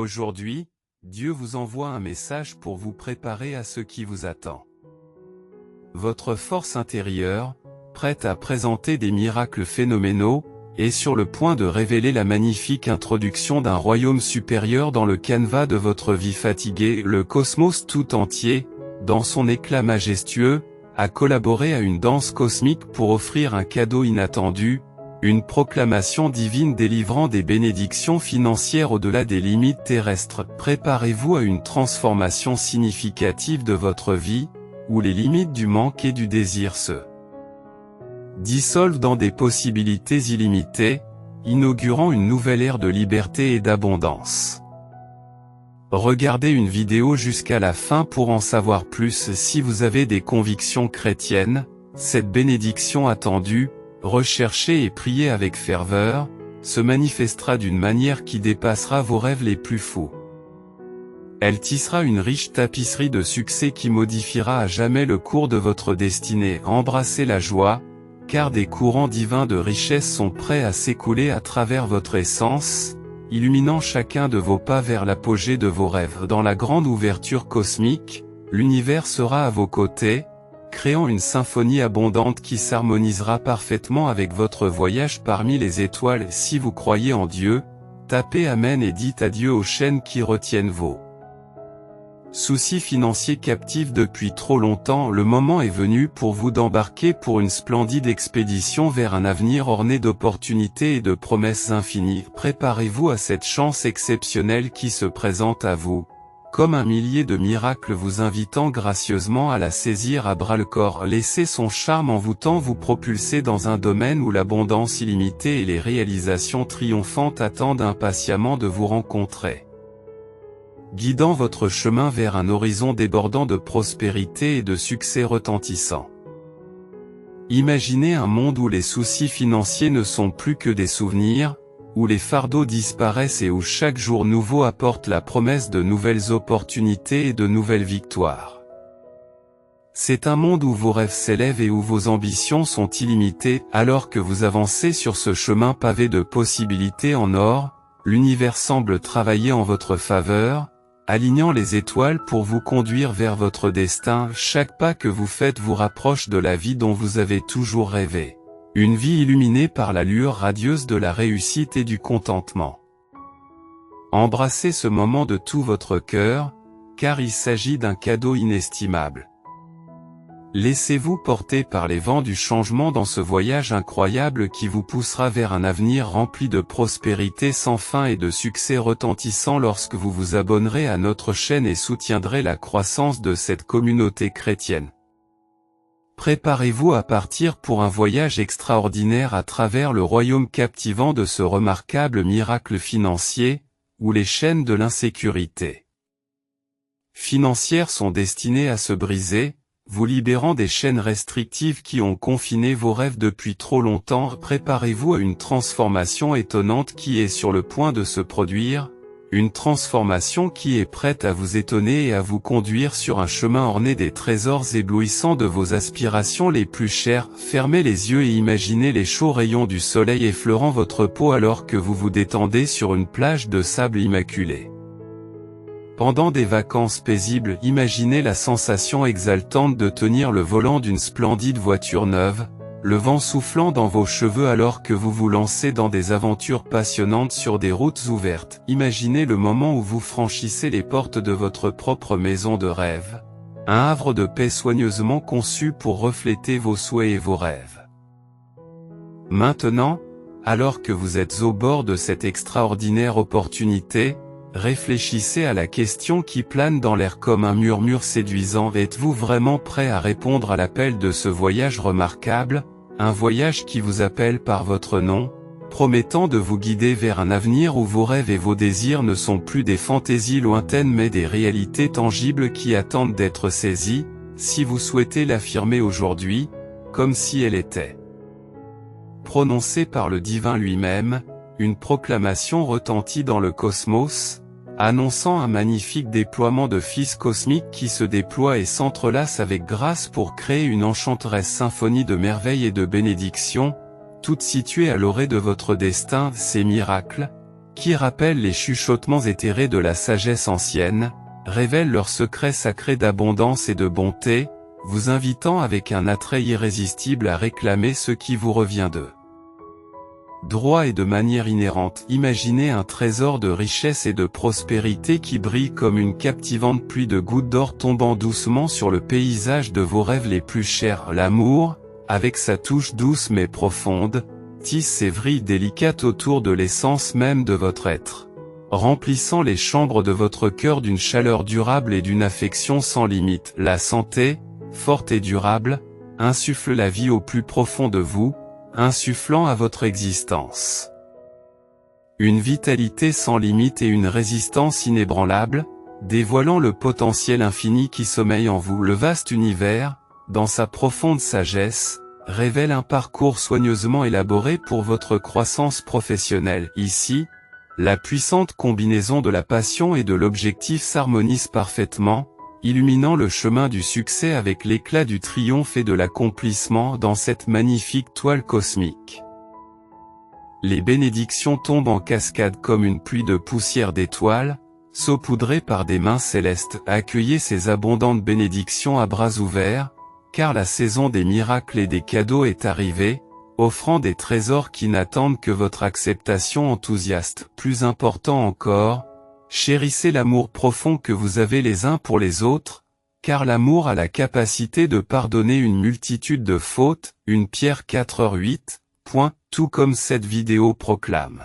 Aujourd'hui, Dieu vous envoie un message pour vous préparer à ce qui vous attend. Votre force intérieure, prête à présenter des miracles phénoménaux, est sur le point de révéler la magnifique introduction d'un royaume supérieur dans le canevas de votre vie fatiguée. Le cosmos tout entier, dans son éclat majestueux, a collaboré à une danse cosmique pour offrir un cadeau inattendu, une proclamation divine délivrant des bénédictions financières au-delà des limites terrestres. Préparez-vous à une transformation significative de votre vie, où les limites du manque et du désir se dissolvent dans des possibilités illimitées, inaugurant une nouvelle ère de liberté et d'abondance. Regardez une vidéo jusqu'à la fin pour en savoir plus. Si vous avez des convictions chrétiennes, cette bénédiction attendue, recherchée et priée avec ferveur, se manifestera d'une manière qui dépassera vos rêves les plus fous. Elle tissera une riche tapisserie de succès qui modifiera à jamais le cours de votre destinée. Embrassez la joie, car des courants divins de richesse sont prêts à s'écouler à travers votre essence, illuminant chacun de vos pas vers l'apogée de vos rêves. Dans la grande ouverture cosmique, l'univers sera à vos côtés, créant une symphonie abondante qui s'harmonisera parfaitement avec votre voyage parmi les étoiles. Si vous croyez en Dieu, tapez Amen et dites adieu aux chaînes qui retiennent vos soucis financiers captifs depuis trop longtemps. Le moment est venu pour vous d'embarquer pour une splendide expédition vers un avenir orné d'opportunités et de promesses infinies. Préparez-vous à cette chance exceptionnelle qui se présente à vous, comme un millier de miracles vous invitant gracieusement à la saisir à bras-le-corps. Laissez son charme envoûtant vous propulser dans un domaine où l'abondance illimitée et les réalisations triomphantes attendent impatiemment de vous rencontrer, guidant votre chemin vers un horizon débordant de prospérité et de succès retentissant. Imaginez un monde où les soucis financiers ne sont plus que des souvenirs, où les fardeaux disparaissent et où chaque jour nouveau apporte la promesse de nouvelles opportunités et de nouvelles victoires. C'est un monde où vos rêves s'élèvent et où vos ambitions sont illimitées. Alors que vous avancez sur ce chemin pavé de possibilités en or, l'univers semble travailler en votre faveur, alignant les étoiles pour vous conduire vers votre destin. Chaque pas que vous faites vous rapproche de la vie dont vous avez toujours rêvé. Une vie illuminée par la lueur radieuse de la réussite et du contentement. Embrassez ce moment de tout votre cœur, car il s'agit d'un cadeau inestimable. Laissez-vous porter par les vents du changement dans ce voyage incroyable qui vous poussera vers un avenir rempli de prospérité sans fin et de succès retentissant. Lorsque vous vous abonnerez à notre chaîne et soutiendrez la croissance de cette communauté chrétienne, préparez-vous à partir pour un voyage extraordinaire à travers le royaume captivant de ce remarquable miracle financier, où les chaînes de l'insécurité financière sont destinées à se briser, vous libérant des chaînes restrictives qui ont confiné vos rêves depuis trop longtemps. Préparez-vous à une transformation étonnante qui est sur le point de se produire, une transformation qui est prête à vous étonner et à vous conduire sur un chemin orné des trésors éblouissants de vos aspirations les plus chères. Fermez les yeux et imaginez les chauds rayons du soleil effleurant votre peau alors que vous vous détendez sur une plage de sable immaculé. Pendant des vacances paisibles, imaginez la sensation exaltante de tenir le volant d'une splendide voiture neuve, le vent soufflant dans vos cheveux alors que vous vous lancez dans des aventures passionnantes sur des routes ouvertes. Imaginez le moment où vous franchissez les portes de votre propre maison de rêve, un havre de paix soigneusement conçu pour refléter vos souhaits et vos rêves. Maintenant, alors que vous êtes au bord de cette extraordinaire opportunité, réfléchissez à la question qui plane dans l'air comme un murmure séduisant. Êtes-vous vraiment prêt à répondre à l'appel de ce voyage remarquable, un voyage qui vous appelle par votre nom, promettant de vous guider vers un avenir où vos rêves et vos désirs ne sont plus des fantaisies lointaines mais des réalités tangibles qui attendent d'être saisies? Si vous souhaitez l'affirmer aujourd'hui, comme si elle était prononcée par le divin lui-même, une proclamation retentit dans le cosmos, annonçant un magnifique déploiement de fils cosmiques qui se déploient et s'entrelacent avec grâce pour créer une enchanteresse symphonie de merveilles et de bénédictions, toutes situées à l'orée de votre destin. Ces miracles, qui rappellent les chuchotements éthérés de la sagesse ancienne, révèlent leurs secrets sacrés d'abondance et de bonté, vous invitant avec un attrait irrésistible à réclamer ce qui vous revient d'eux. Droit et de manière inhérente, imaginez un trésor de richesse et de prospérité qui brille comme une captivante pluie de gouttes d'or tombant doucement sur le paysage de vos rêves les plus chers. L'amour, avec sa touche douce mais profonde, tisse ses vrilles délicates autour de l'essence même de votre être, remplissant les chambres de votre cœur d'une chaleur durable et d'une affection sans limite. La santé, forte et durable, insuffle la vie au plus profond de vous, insufflant à votre existence une vitalité sans limite et une résistance inébranlable, dévoilant le potentiel infini qui sommeille en vous. Le vaste univers, dans sa profonde sagesse, révèle un parcours soigneusement élaboré pour votre croissance professionnelle. Ici, la puissante combinaison de la passion et de l'objectif s'harmonise parfaitement, illuminant le chemin du succès avec l'éclat du triomphe et de l'accomplissement dans cette magnifique toile cosmique. Les bénédictions tombent en cascade comme une pluie de poussière d'étoiles, saupoudrées par des mains célestes. Accueillez ces abondantes bénédictions à bras ouverts, car la saison des miracles et des cadeaux est arrivée, offrant des trésors qui n'attendent que votre acceptation enthousiaste. Plus important encore, chérissez l'amour profond que vous avez les uns pour les autres, car l'amour a la capacité de pardonner une multitude de fautes. Une Pierre 4h8, tout comme cette vidéo proclame.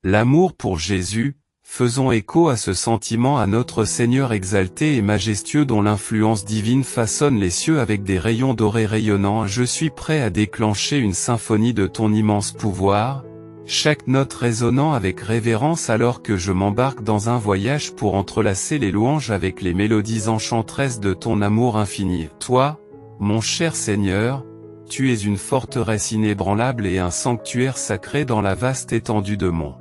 L'amour pour Jésus, faisons écho à ce sentiment à notre Seigneur exalté et majestueux dont l'influence divine façonne les cieux avec des rayons dorés rayonnants. Je suis prêt à déclencher une symphonie de ton immense pouvoir, chaque note résonnant avec révérence alors que je m'embarque dans un voyage pour entrelacer les louanges avec les mélodies enchanteresses de ton amour infini. Toi, mon cher Seigneur, tu es une forteresse inébranlable et un sanctuaire sacré dans la vaste étendue de mon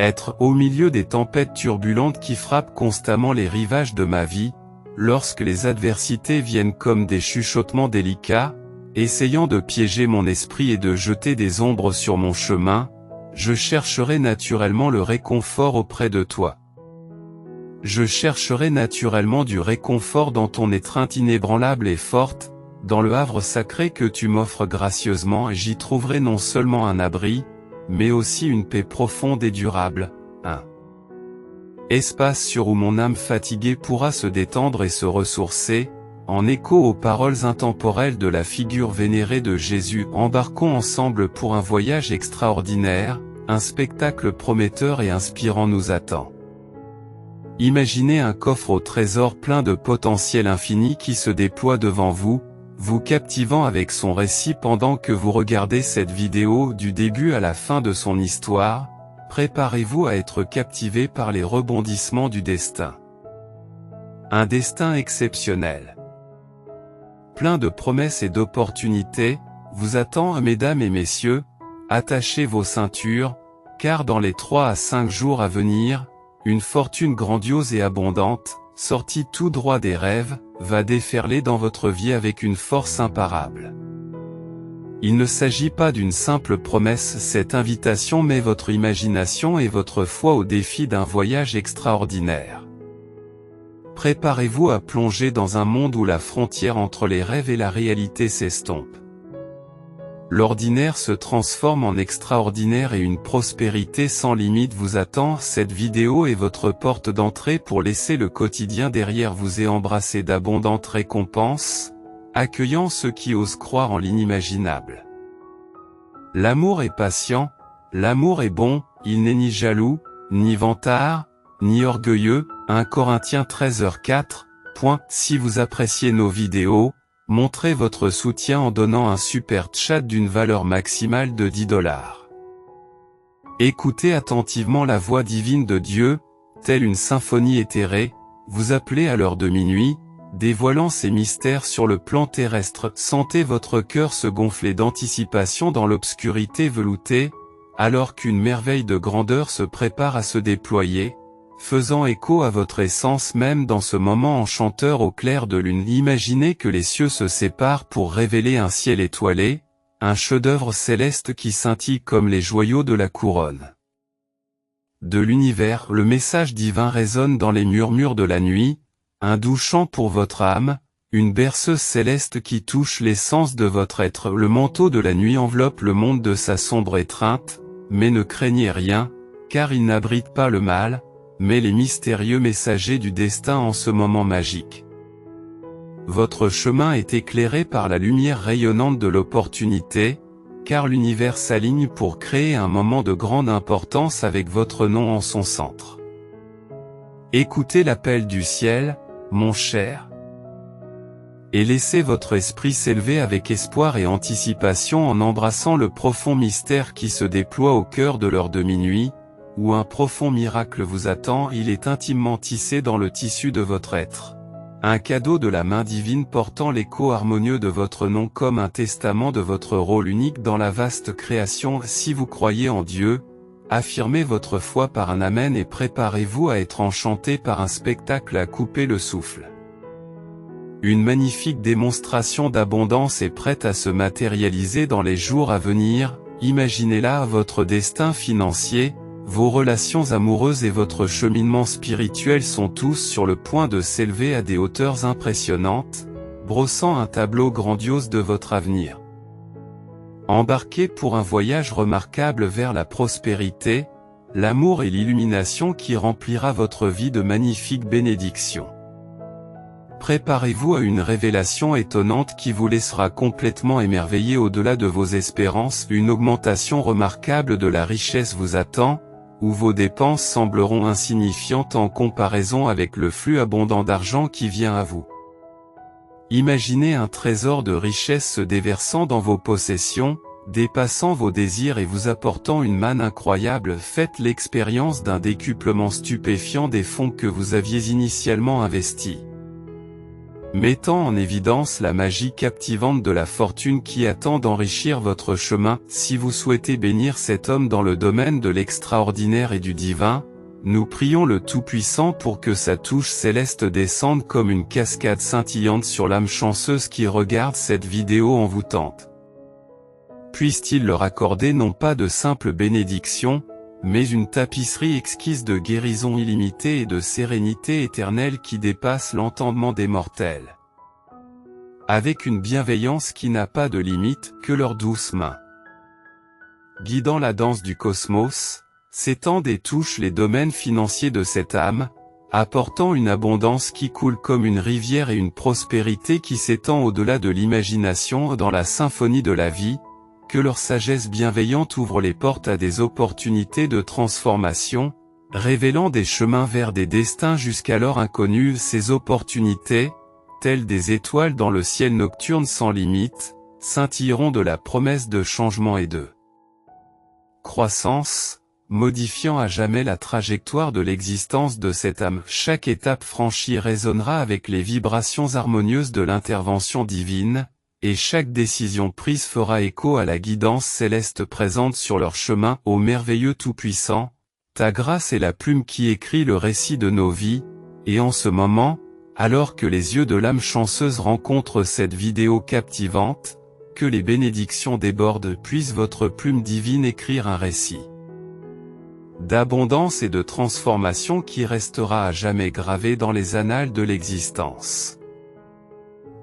être. Au milieu des tempêtes turbulentes qui frappent constamment les rivages de ma vie, lorsque les adversités viennent comme des chuchotements délicats, essayant de piéger mon esprit et de jeter des ombres sur mon chemin, je chercherai naturellement le réconfort auprès de toi. Je chercherai naturellement du réconfort dans ton étreinte inébranlable et forte, dans le havre sacré que tu m'offres gracieusement, et j'y trouverai non seulement un abri, mais aussi une paix profonde et durable, un espace sûr où mon âme fatiguée pourra se détendre et se ressourcer, en écho aux paroles intemporelles de la figure vénérée de Jésus. Embarquons ensemble pour un voyage extraordinaire, un spectacle prometteur et inspirant nous attend. Imaginez un coffre au trésor plein de potentiel infini qui se déploie devant vous, vous captivant avec son récit pendant que vous regardez cette vidéo du début à la fin de son histoire. Préparez-vous à être captivé par les rebondissements du destin. Un destin exceptionnel, plein de promesses et d'opportunités, vous attend. Mesdames et messieurs, attachez vos ceintures, car dans les 3 à 5 jours à venir, une fortune grandiose et abondante, sortie tout droit des rêves, va déferler dans votre vie avec une force imparable. Il ne s'agit pas d'une simple promesse, cette invitation met votre imagination et votre foi au défi d'un voyage extraordinaire. Préparez-vous à plonger dans un monde où la frontière entre les rêves et la réalité s'estompe. L'ordinaire se transforme en extraordinaire et une prospérité sans limite vous attend. Cette vidéo est votre porte d'entrée pour laisser le quotidien derrière vous et embrasser d'abondantes récompenses, accueillant ceux qui osent croire en l'inimaginable. L'amour est patient, l'amour est bon, il n'est ni jaloux, ni vantard, ni orgueilleux. 1 Corinthiens 13h4. Si vous appréciez nos vidéos, montrez votre soutien en donnant un super chat d'une valeur maximale de $10. Écoutez attentivement la voix divine de Dieu, telle une symphonie éthérée, vous appelez à l'heure de minuit, dévoilant ses mystères sur le plan terrestre. Sentez votre cœur se gonfler d'anticipation dans l'obscurité veloutée, alors qu'une merveille de grandeur se prépare à se déployer, faisant écho à votre essence même dans ce moment enchanteur au clair de lune. Imaginez que les cieux se séparent pour révéler un ciel étoilé, un chef-d'œuvre céleste qui scintille comme les joyaux de la couronne. de l'univers. Le message divin résonne dans les murmures de la nuit, un doux chant pour votre âme, une berceuse céleste qui touche l'essence de votre être. Le manteau de la nuit enveloppe le monde de sa sombre étreinte, mais ne craignez rien, car il n'abrite pas le mal, mais les mystérieux messagers du destin en ce moment magique. Votre chemin est éclairé par la lumière rayonnante de l'opportunité, car l'univers s'aligne pour créer un moment de grande importance avec votre nom en son centre. Écoutez l'appel du ciel, mon cher, et laissez votre esprit s'élever avec espoir et anticipation en embrassant le profond mystère qui se déploie au cœur de l'heure de minuit, où un profond miracle vous attend. Il est intimement tissé dans le tissu de votre être. Un cadeau de la main divine portant l'écho harmonieux de votre nom comme un testament de votre rôle unique dans la vaste création. Si vous croyez en Dieu, affirmez votre foi par un amen et préparez-vous à être enchanté par un spectacle à couper le souffle. Une magnifique démonstration d'abondance est prête à se matérialiser dans les jours à venir. Imaginez-la. Votre destin financier, vos relations amoureuses et votre cheminement spirituel sont tous sur le point de s'élever à des hauteurs impressionnantes, brossant un tableau grandiose de votre avenir. Embarquez pour un voyage remarquable vers la prospérité, l'amour et l'illumination qui remplira votre vie de magnifiques bénédictions. Préparez-vous à une révélation étonnante qui vous laissera complètement émerveillé au-delà de vos espérances. Une augmentation remarquable de la richesse vous attend, où vos dépenses sembleront insignifiantes en comparaison avec le flux abondant d'argent qui vient à vous. Imaginez un trésor de richesse se déversant dans vos possessions, dépassant vos désirs et vous apportant une manne incroyable. Faites l'expérience d'un décuplement stupéfiant des fonds que vous aviez initialement investis, mettant en évidence la magie captivante de la fortune qui attend d'enrichir votre chemin. Si vous souhaitez bénir cet homme dans le domaine de l'extraordinaire et du divin, nous prions le Tout-Puissant pour que sa touche céleste descende comme une cascade scintillante sur l'âme chanceuse qui regarde cette vidéo envoûtante. Puisse-t-il leur accorder non pas de simples bénédictions, mais une tapisserie exquise de guérison illimitée et de sérénité éternelle qui dépasse l'entendement des mortels. Avec une bienveillance qui n'a pas de limite, que leurs douces mains, guidant la danse du cosmos, s'étendent et touchent les domaines financiers de cette âme, apportant une abondance qui coule comme une rivière et une prospérité qui s'étend au-delà de l'imagination dans la symphonie de la vie. Que leur sagesse bienveillante ouvre les portes à des opportunités de transformation, révélant des chemins vers des destins jusqu'alors inconnus. Ces opportunités, telles des étoiles dans le ciel nocturne sans limite, scintilleront de la promesse de changement et de croissance, modifiant à jamais la trajectoire de l'existence de cette âme. Chaque étape franchie résonnera avec les vibrations harmonieuses de l'intervention divine, et chaque décision prise fera écho à la guidance céleste présente sur leur chemin. Ô merveilleux Tout-Puissant, ta grâce est la plume qui écrit le récit de nos vies, et en ce moment, alors que les yeux de l'âme chanceuse rencontrent cette vidéo captivante, que les bénédictions débordent. Puisse votre plume divine écrire un récit d'abondance et de transformation qui restera à jamais gravé dans les annales de l'existence.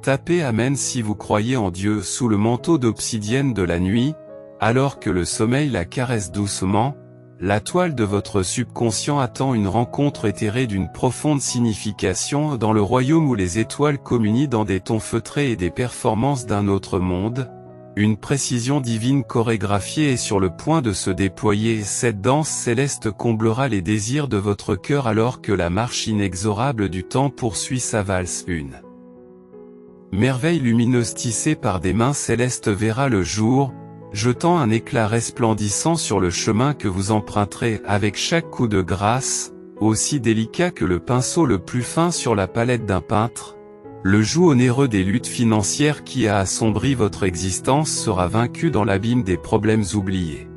Tapez Amen si vous croyez en Dieu. Sous le manteau d'obsidienne de la nuit, alors que le sommeil la caresse doucement, la toile de votre subconscient attend une rencontre éthérée d'une profonde signification dans le royaume où les étoiles communient dans des tons feutrés et des performances d'un autre monde. Une précision divine chorégraphiée est sur le point de se déployer. Cette danse céleste comblera les désirs de votre cœur alors que la marche inexorable du temps poursuit sa valse. Une merveille lumineuse tissée par des mains célestes verra le jour, jetant un éclat resplendissant sur le chemin que vous emprunterez. Avec chaque coup de grâce, aussi délicat que le pinceau le plus fin sur la palette d'un peintre, le joug onéreux des luttes financières qui a assombri votre existence sera vaincu dans l'abîme des problèmes oubliés.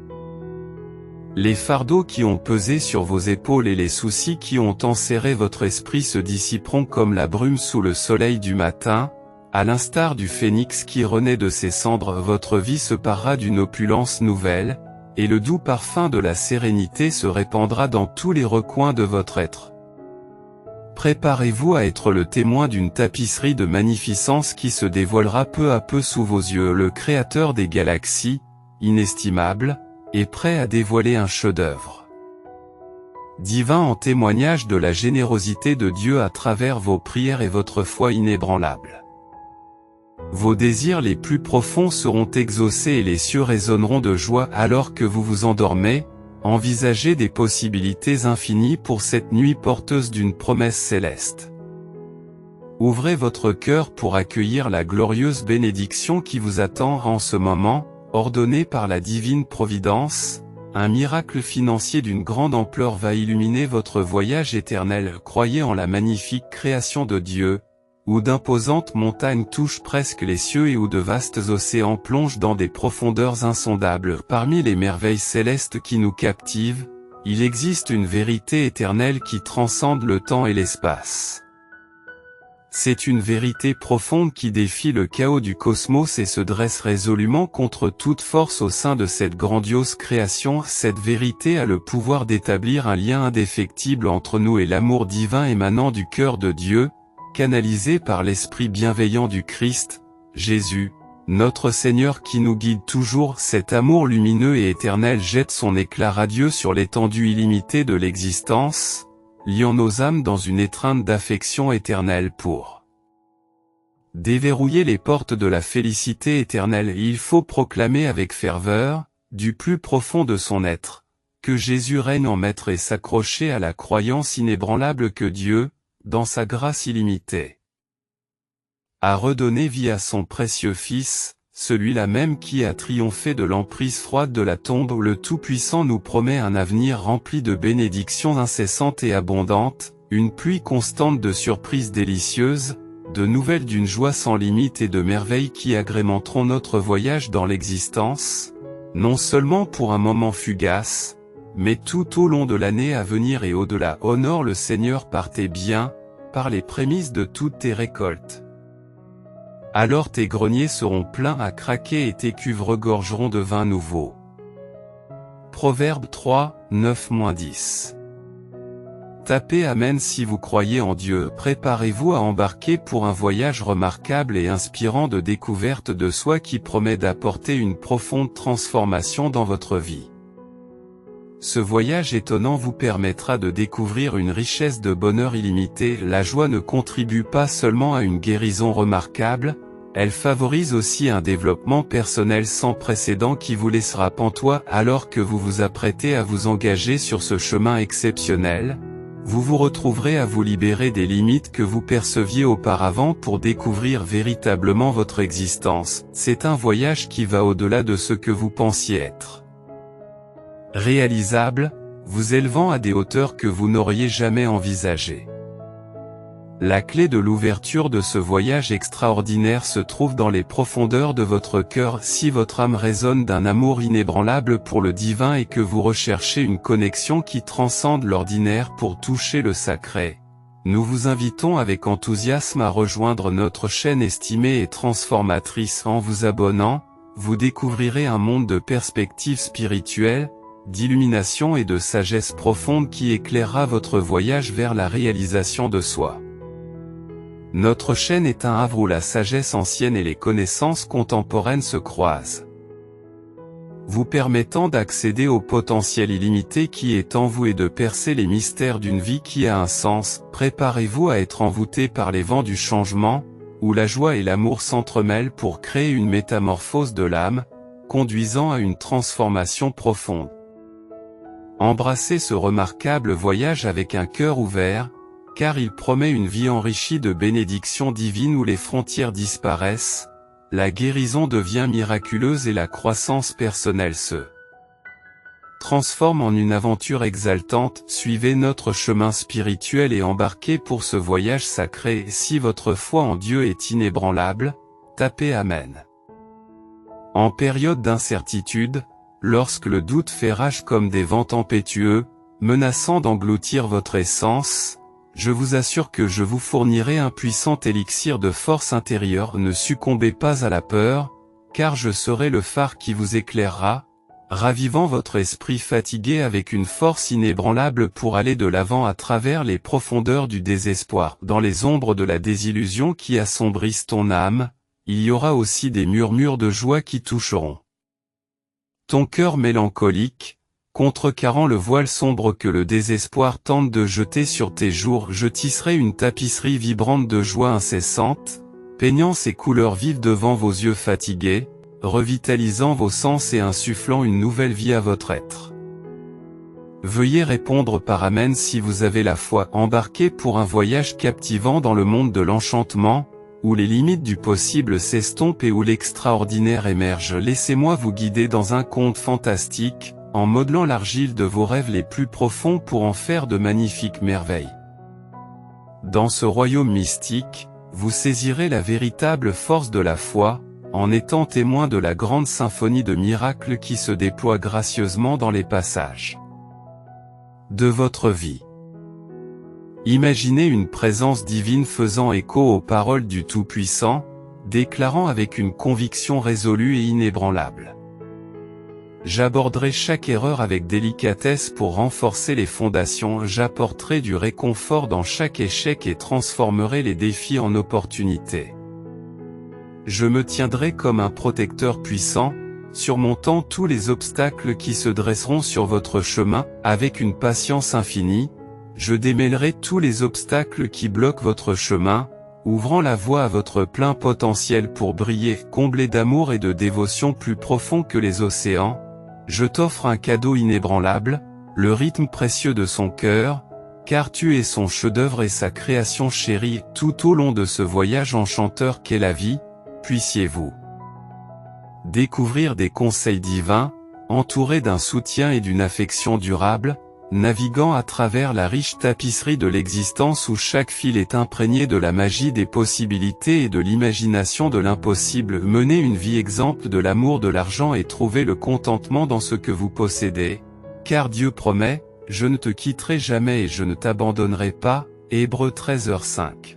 Les fardeaux qui ont pesé sur vos épaules et les soucis qui ont enserré votre esprit se dissiperont comme la brume sous le soleil du matin. À l'instar du phénix qui renaît de ses cendres, votre vie se parera d'une opulence nouvelle, et le doux parfum de la sérénité se répandra dans tous les recoins de votre être. Préparez-vous à être le témoin d'une tapisserie de magnificence qui se dévoilera peu à peu sous vos yeux. Le Créateur des galaxies, inestimable, est prêt à dévoiler un chef-d'œuvre divin en témoignage de la générosité de Dieu à travers vos prières et votre foi inébranlable. Vos désirs les plus profonds seront exaucés et les cieux résonneront de joie alors que vous vous endormez. Envisagez des possibilités infinies pour cette nuit porteuse d'une promesse céleste. Ouvrez votre cœur pour accueillir la glorieuse bénédiction qui vous attend en ce moment, ordonnée par la divine providence. Un miracle financier d'une grande ampleur va illuminer votre voyage éternel. Croyez en la magnifique création de Dieu, où d'imposantes montagnes touchent presque les cieux et où de vastes océans plongent dans des profondeurs insondables. Parmi les merveilles célestes qui nous captivent, il existe une vérité éternelle qui transcende le temps et l'espace. C'est une vérité profonde qui défie le chaos du cosmos et se dresse résolument contre toute force au sein de cette grandiose création. Cette vérité a le pouvoir d'établir un lien indéfectible entre nous et l'amour divin émanant du cœur de Dieu, canalisé par l'esprit bienveillant du Christ, Jésus, notre Seigneur qui nous guide toujours. Cet amour lumineux et éternel jette son éclat radieux sur l'étendue illimitée de l'existence, liant nos âmes dans une étreinte d'affection éternelle pour déverrouiller les portes de la félicité éternelle. Il faut proclamer avec ferveur, du plus profond de son être, que Jésus règne en maître et s'accrocher à la croyance inébranlable que Dieu, dans sa grâce illimitée, a redonné vie à son précieux Fils, celui-là même qui a triomphé de l'emprise froide de la tombe. Le Tout-Puissant nous promet un avenir rempli de bénédictions incessantes et abondantes, une pluie constante de surprises délicieuses, de nouvelles d'une joie sans limite et de merveilles qui agrémenteront notre voyage dans l'existence, non seulement pour un moment fugace, mais tout au long de l'année à venir et au-delà. Honore le Seigneur par tes biens, par les prémices de toutes tes récoltes. Alors tes greniers seront pleins à craquer et tes cuves regorgeront de vin nouveau. Proverbe 3, 9-10. Tapez Amen si vous croyez en Dieu. Préparez-vous à embarquer pour un voyage remarquable et inspirant de découverte de soi qui promet d'apporter une profonde transformation dans votre vie. Ce voyage étonnant vous permettra de découvrir une richesse de bonheur illimité. La joie ne contribue pas seulement à une guérison remarquable, elle favorise aussi un développement personnel sans précédent qui vous laissera pantois alors que vous vous apprêtez à vous engager sur ce chemin exceptionnel. Vous vous retrouverez à vous libérer des limites que vous perceviez auparavant pour découvrir véritablement votre existence. C'est un voyage qui va au-delà de ce que vous pensiez être réalisable, vous élevant à des hauteurs que vous n'auriez jamais envisagées. La clé de l'ouverture de ce voyage extraordinaire se trouve dans les profondeurs de votre cœur. Si votre âme résonne d'un amour inébranlable pour le divin et que vous recherchez une connexion qui transcende l'ordinaire pour toucher le sacré, nous vous invitons avec enthousiasme à rejoindre notre chaîne estimée et transformatrice. En vous abonnant, vous découvrirez un monde de perspectives spirituelles, d'illumination et de sagesse profonde qui éclairera votre voyage vers la réalisation de soi. Notre chaîne est un havre où la sagesse ancienne et les connaissances contemporaines se croisent, vous permettant d'accéder au potentiel illimité qui est en vous et de percer les mystères d'une vie qui a un sens. Préparez-vous à être envoûté par les vents du changement, où la joie et l'amour s'entremêlent pour créer une métamorphose de l'âme, conduisant à une transformation profonde. Embrassez ce remarquable voyage avec un cœur ouvert, car il promet une vie enrichie de bénédictions divines où les frontières disparaissent, la guérison devient miraculeuse et la croissance personnelle se transforme en une aventure exaltante. Suivez notre chemin spirituel et embarquez pour ce voyage sacré. Si votre foi en Dieu est inébranlable, tapez Amen. En période d'incertitude, lorsque le doute fait rage comme des vents tempétueux, menaçant d'engloutir votre essence, je vous assure que je vous fournirai un puissant élixir de force intérieure. Ne succombez pas à la peur, car je serai le phare qui vous éclairera, ravivant votre esprit fatigué avec une force inébranlable pour aller de l'avant à travers les profondeurs du désespoir. Dans les ombres de la désillusion qui assombrissent ton âme, il y aura aussi des murmures de joie qui toucheront ton cœur mélancolique, contrecarrant le voile sombre que le désespoir tente de jeter sur tes jours. Je tisserai une tapisserie vibrante de joie incessante, peignant ses couleurs vives devant vos yeux fatigués, revitalisant vos sens et insufflant une nouvelle vie à votre être. Veuillez répondre par Amen si vous avez la foi. Embarquez pour un voyage captivant dans le monde de l'enchantement, où les limites du possible s'estompent et où l'extraordinaire émerge. Laissez-moi vous guider dans un conte fantastique, en modelant l'argile de vos rêves les plus profonds pour en faire de magnifiques merveilles. Dans ce royaume mystique, vous saisirez la véritable force de la foi, en étant témoin de la grande symphonie de miracles qui se déploie gracieusement dans les passages de votre vie. Imaginez une présence divine faisant écho aux paroles du Tout-Puissant, déclarant avec une conviction résolue et inébranlable: j'aborderai chaque erreur avec délicatesse pour renforcer les fondations, j'apporterai du réconfort dans chaque échec et transformerai les défis en opportunités. Je me tiendrai comme un protecteur puissant, surmontant tous les obstacles qui se dresseront sur votre chemin. Avec une patience infinie, je démêlerai tous les obstacles qui bloquent votre chemin, ouvrant la voie à votre plein potentiel pour briller. Comblé d'amour et de dévotion plus profond que les océans, je t'offre un cadeau inébranlable, le rythme précieux de son cœur, car tu es son chef-d'œuvre et sa création chérie. Tout au long de ce voyage enchanteur qu'est la vie, puissiez-vous découvrir des conseils divins, entourés d'un soutien et d'une affection durable, naviguant à travers la riche tapisserie de l'existence où chaque fil est imprégné de la magie des possibilités et de l'imagination de l'impossible. Menez une vie exempte de l'amour de l'argent et trouvez le contentement dans ce que vous possédez, car Dieu promet: je ne te quitterai jamais et je ne t'abandonnerai pas. Hébreux 13h5.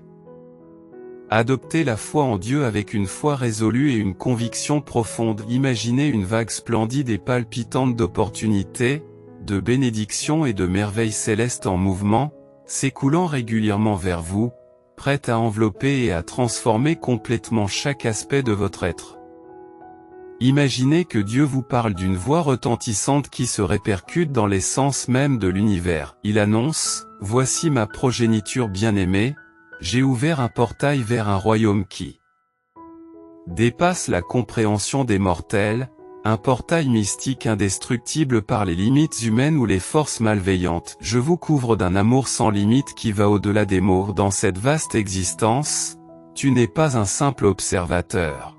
Adoptez la foi en Dieu avec une foi résolue et une conviction profonde. Imaginez une vague splendide et palpitante d'opportunités, de bénédictions et de merveilles célestes en mouvement, s'écoulant régulièrement vers vous, prête à envelopper et à transformer complètement chaque aspect de votre être. Imaginez que Dieu vous parle d'une voix retentissante qui se répercute dans l'essence même de l'univers. Il annonce: voici ma progéniture bien-aimée, j'ai ouvert un portail vers un royaume qui dépasse la compréhension des mortels, un portail mystique indestructible par les limites humaines ou les forces malveillantes. Je vous couvre d'un amour sans limite qui va au-delà des mots. Dans cette vaste existence, tu n'es pas un simple observateur,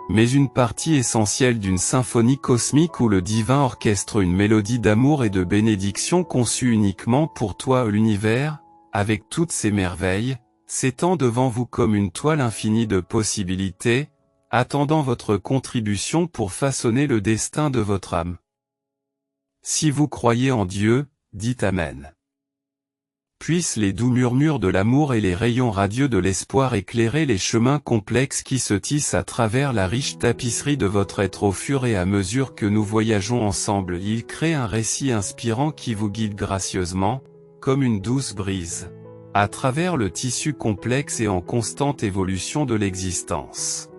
mais une partie essentielle d'une symphonie cosmique où le divin orchestre une mélodie d'amour et de bénédiction conçue uniquement pour toi. L'univers, avec toutes ses merveilles, s'étend devant vous comme une toile infinie de possibilités, attendant votre contribution pour façonner le destin de votre âme. Si vous croyez en Dieu, dites Amen. Puissent les doux murmures de l'amour et les rayons radieux de l'espoir éclairer les chemins complexes qui se tissent à travers la riche tapisserie de votre être. Au fur et à mesure que nous voyageons ensemble, il crée un récit inspirant qui vous guide gracieusement, comme une douce brise, à travers le tissu complexe et en constante évolution de l'existence.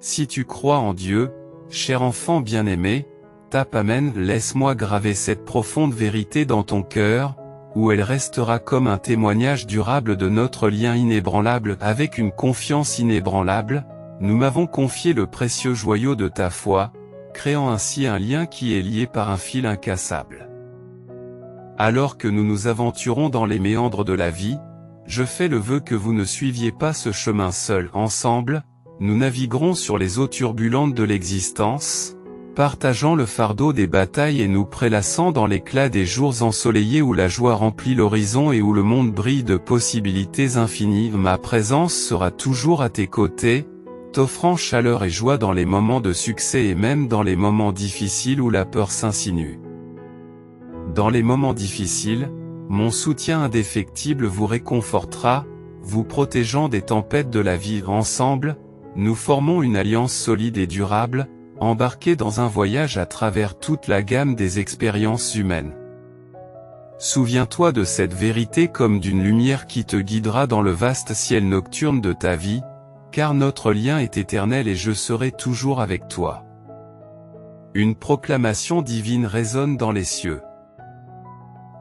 Si tu crois en Dieu, cher enfant bien-aimé, tape Amen. Laisse-moi graver cette profonde vérité dans ton cœur, où elle restera comme un témoignage durable de notre lien inébranlable. Avec une confiance inébranlable, nous m'avons confié le précieux joyau de ta foi, créant ainsi un lien qui est lié par un fil incassable. Alors que nous nous aventurons dans les méandres de la vie, je fais le vœu que vous ne suiviez pas ce chemin seul. Ensemble, nous naviguerons sur les eaux turbulentes de l'existence, partageant le fardeau des batailles et nous prélassant dans l'éclat des jours ensoleillés où la joie remplit l'horizon et où le monde brille de possibilités infinies. Ma présence sera toujours à tes côtés, t'offrant chaleur et joie dans les moments de succès et même dans les moments difficiles où la peur s'insinue. Dans les moments difficiles, mon soutien indéfectible vous réconfortera, vous protégeant des tempêtes de la vie. Ensemble, nous formons une alliance solide et durable, embarqué dans un voyage à travers toute la gamme des expériences humaines. Souviens-toi de cette vérité comme d'une lumière qui te guidera dans le vaste ciel nocturne de ta vie, car notre lien est éternel et je serai toujours avec toi. Une proclamation divine résonne dans les cieux.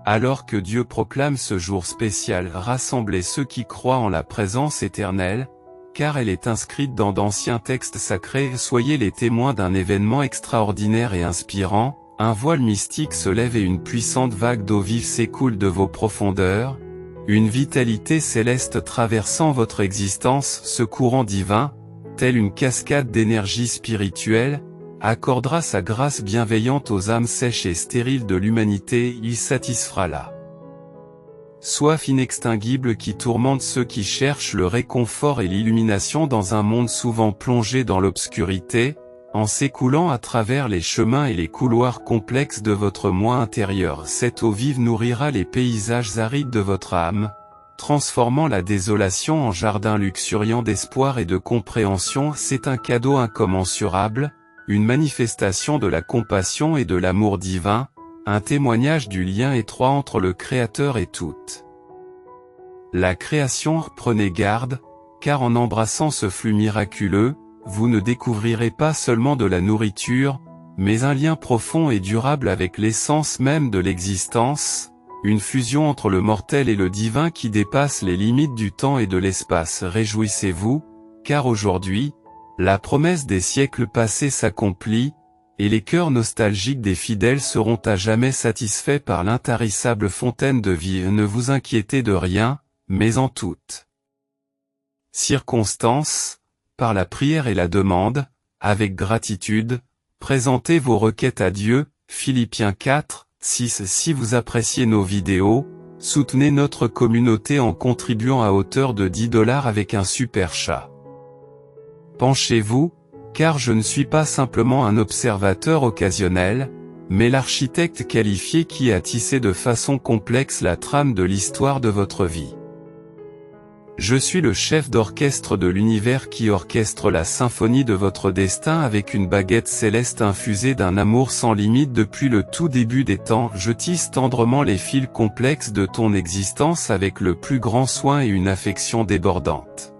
Alors que Dieu proclame ce jour spécial, rassemblez ceux qui croient en la présence éternelle, car elle est inscrite dans d'anciens textes sacrés. Soyez les témoins d'un événement extraordinaire et inspirant. Un voile mystique se lève et une puissante vague d'eau vive s'écoule de vos profondeurs, une vitalité céleste traversant votre existence. Ce courant divin, tel une cascade d'énergie spirituelle, accordera sa grâce bienveillante aux âmes sèches et stériles de l'humanité. Il satisfera la soif inextinguible qui tourmente ceux qui cherchent le réconfort et l'illumination dans un monde souvent plongé dans l'obscurité, en s'écoulant à travers les chemins et les couloirs complexes de votre moi intérieur. Cette eau vive nourrira les paysages arides de votre âme, transformant la désolation en jardin luxuriant d'espoir et de compréhension. C'est un cadeau incommensurable, une manifestation de la compassion et de l'amour divin, un témoignage du lien étroit entre le Créateur et toute la création. Prenez garde, car en embrassant ce flux miraculeux, vous ne découvrirez pas seulement de la nourriture, mais un lien profond et durable avec l'essence même de l'existence, une fusion entre le mortel et le divin qui dépasse les limites du temps et de l'espace. Réjouissez-vous, car aujourd'hui, la promesse des siècles passés s'accomplit, et les cœurs nostalgiques des fidèles seront à jamais satisfaits par l'intarissable fontaine de vie. Ne vous inquiétez de rien, mais en toute circonstance, par la prière et la demande, avec gratitude, présentez vos requêtes à Dieu. Philippiens 4, 6. Si vous appréciez nos vidéos, soutenez notre communauté en contribuant à hauteur de $10 avec un super chat. Penchez-vous, car je ne suis pas simplement un observateur occasionnel, mais l'architecte qualifié qui a tissé de façon complexe la trame de l'histoire de votre vie. Je suis le chef d'orchestre de l'univers qui orchestre la symphonie de votre destin avec une baguette céleste infusée d'un amour sans limite. Depuis le tout début des temps, je tisse tendrement les fils complexes de ton existence avec le plus grand soin et une affection débordante.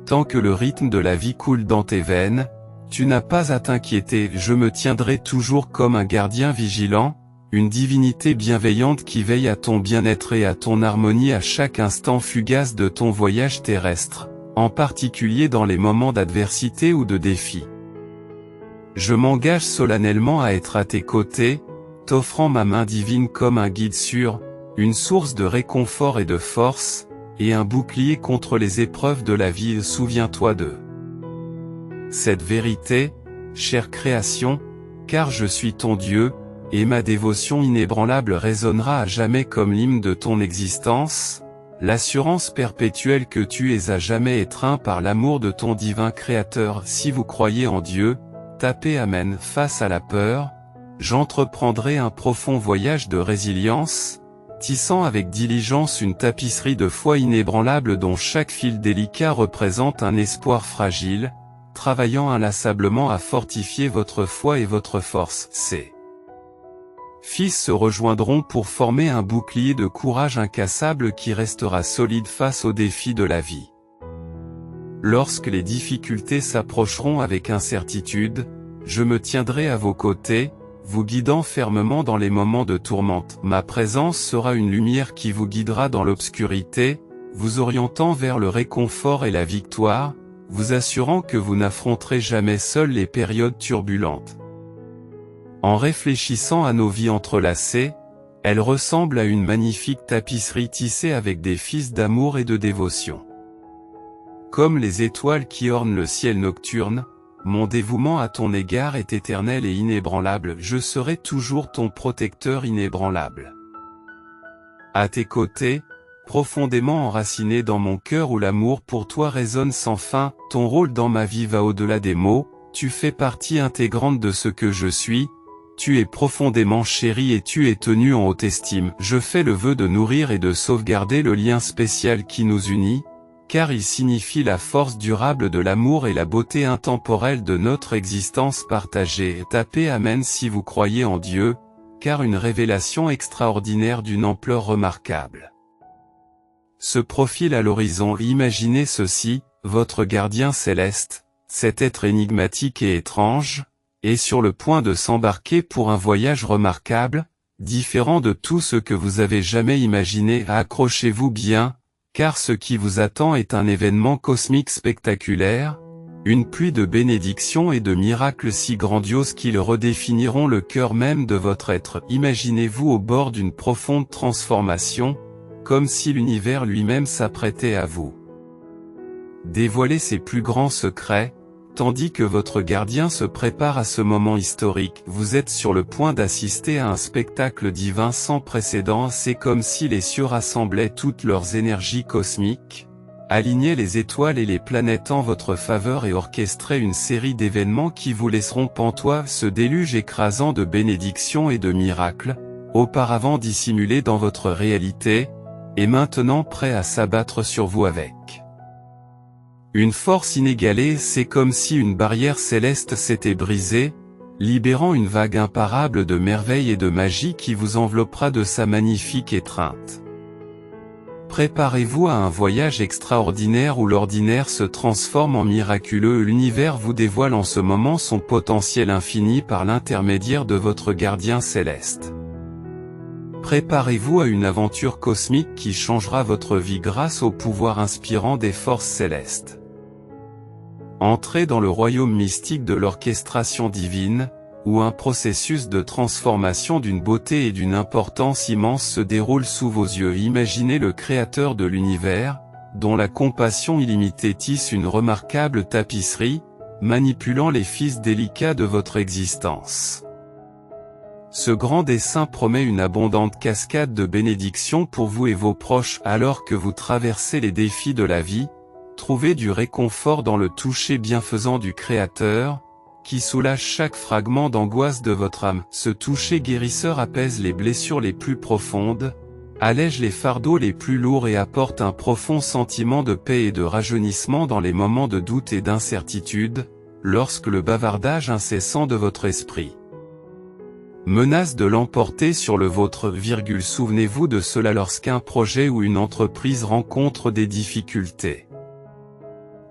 Tant que le rythme de la vie coule dans tes veines, tu n'as pas à t'inquiéter. Je me tiendrai toujours comme un gardien vigilant, une divinité bienveillante qui veille à ton bien-être et à ton harmonie à chaque instant fugace de ton voyage terrestre, en particulier dans les moments d'adversité ou de défi. Je m'engage solennellement à être à tes côtés, t'offrant ma main divine comme un guide sûr, une source de réconfort et de force, et un bouclier contre les épreuves de la vie. Souviens-toi de cette vérité, chère création, car je suis ton Dieu, et ma dévotion inébranlable résonnera à jamais comme l'hymne de ton existence, l'assurance perpétuelle que tu es à jamais étreint par l'amour de ton divin Créateur. Si vous croyez en Dieu, tapez Amen. Face à la peur, j'entreprendrai un profond voyage de résilience, tissant avec diligence une tapisserie de foi inébranlable dont chaque fil délicat représente un espoir fragile, travaillant inlassablement à fortifier votre foi et votre force. Ces fils se rejoindront pour former un bouclier de courage incassable qui restera solide face aux défis de la vie. Lorsque les difficultés s'approcheront avec incertitude, je me tiendrai à vos côtés, vous guidant fermement dans les moments de tourmente. Ma présence sera une lumière qui vous guidera dans l'obscurité, vous orientant vers le réconfort et la victoire, vous assurant que vous n'affronterez jamais seul les périodes turbulentes. En réfléchissant à nos vies entrelacées, elles ressemblent à une magnifique tapisserie tissée avec des fils d'amour et de dévotion. Comme les étoiles qui ornent le ciel nocturne, mon dévouement à ton égard est éternel et inébranlable. Je serai toujours ton protecteur inébranlable. À tes côtés, profondément enraciné dans mon cœur où l'amour pour toi résonne sans fin, ton rôle dans ma vie va au-delà des mots, tu fais partie intégrante de ce que je suis, tu es profondément chéri et tu es tenu en haute estime. Je fais le vœu de nourrir et de sauvegarder le lien spécial qui nous unit, car il signifie la force durable de l'amour et la beauté intemporelle de notre existence partagée. Tapez Amen si vous croyez en Dieu, car une révélation extraordinaire d'une ampleur remarquable se profile à l'horizon. Imaginez ceci, votre gardien céleste, cet être énigmatique et étrange, est sur le point de s'embarquer pour un voyage remarquable, différent de tout ce que vous avez jamais imaginé. Accrochez-vous bien, car ce qui vous attend est un événement cosmique spectaculaire, une pluie de bénédictions et de miracles si grandioses qu'ils redéfiniront le cœur même de votre être. Imaginez-vous au bord d'une profonde transformation, comme si l'univers lui-même s'apprêtait à vous dévoiler ses plus grands secrets, tandis que votre gardien se prépare à ce moment historique. Vous êtes sur le point d'assister à un spectacle divin sans précédent. C'est comme si les cieux rassemblaient toutes leurs énergies cosmiques, alignaient les étoiles et les planètes en votre faveur et orchestraient une série d'événements qui vous laisseront pantois. Ce déluge écrasant de bénédictions et de miracles, auparavant dissimulés dans votre réalité, est maintenant prêt à s'abattre sur vous avec une force inégalée. C'est comme si une barrière céleste s'était brisée, libérant une vague imparable de merveilles et de magie qui vous enveloppera de sa magnifique étreinte. Préparez-vous à un voyage extraordinaire où l'ordinaire se transforme en miraculeux. L'univers vous dévoile en ce moment son potentiel infini par l'intermédiaire de votre gardien céleste. Préparez-vous à une aventure cosmique qui changera votre vie grâce au pouvoir inspirant des forces célestes. Entrez dans le royaume mystique de l'orchestration divine, où un processus de transformation d'une beauté et d'une importance immense se déroule sous vos yeux. Imaginez le Créateur de l'univers, dont la compassion illimitée tisse une remarquable tapisserie, manipulant les fils délicats de votre existence. Ce grand dessin promet une abondante cascade de bénédictions pour vous et vos proches. Alors que vous traversez les défis de la vie, trouvez du réconfort dans le toucher bienfaisant du Créateur, qui soulage chaque fragment d'angoisse de votre âme. Ce toucher guérisseur apaise les blessures les plus profondes, allège les fardeaux les plus lourds et apporte un profond sentiment de paix et de rajeunissement dans les moments de doute et d'incertitude, lorsque le bavardage incessant de votre esprit menace de l'emporter sur le vôtre. Souvenez-vous de cela lorsqu'un projet ou une entreprise rencontre des difficultés.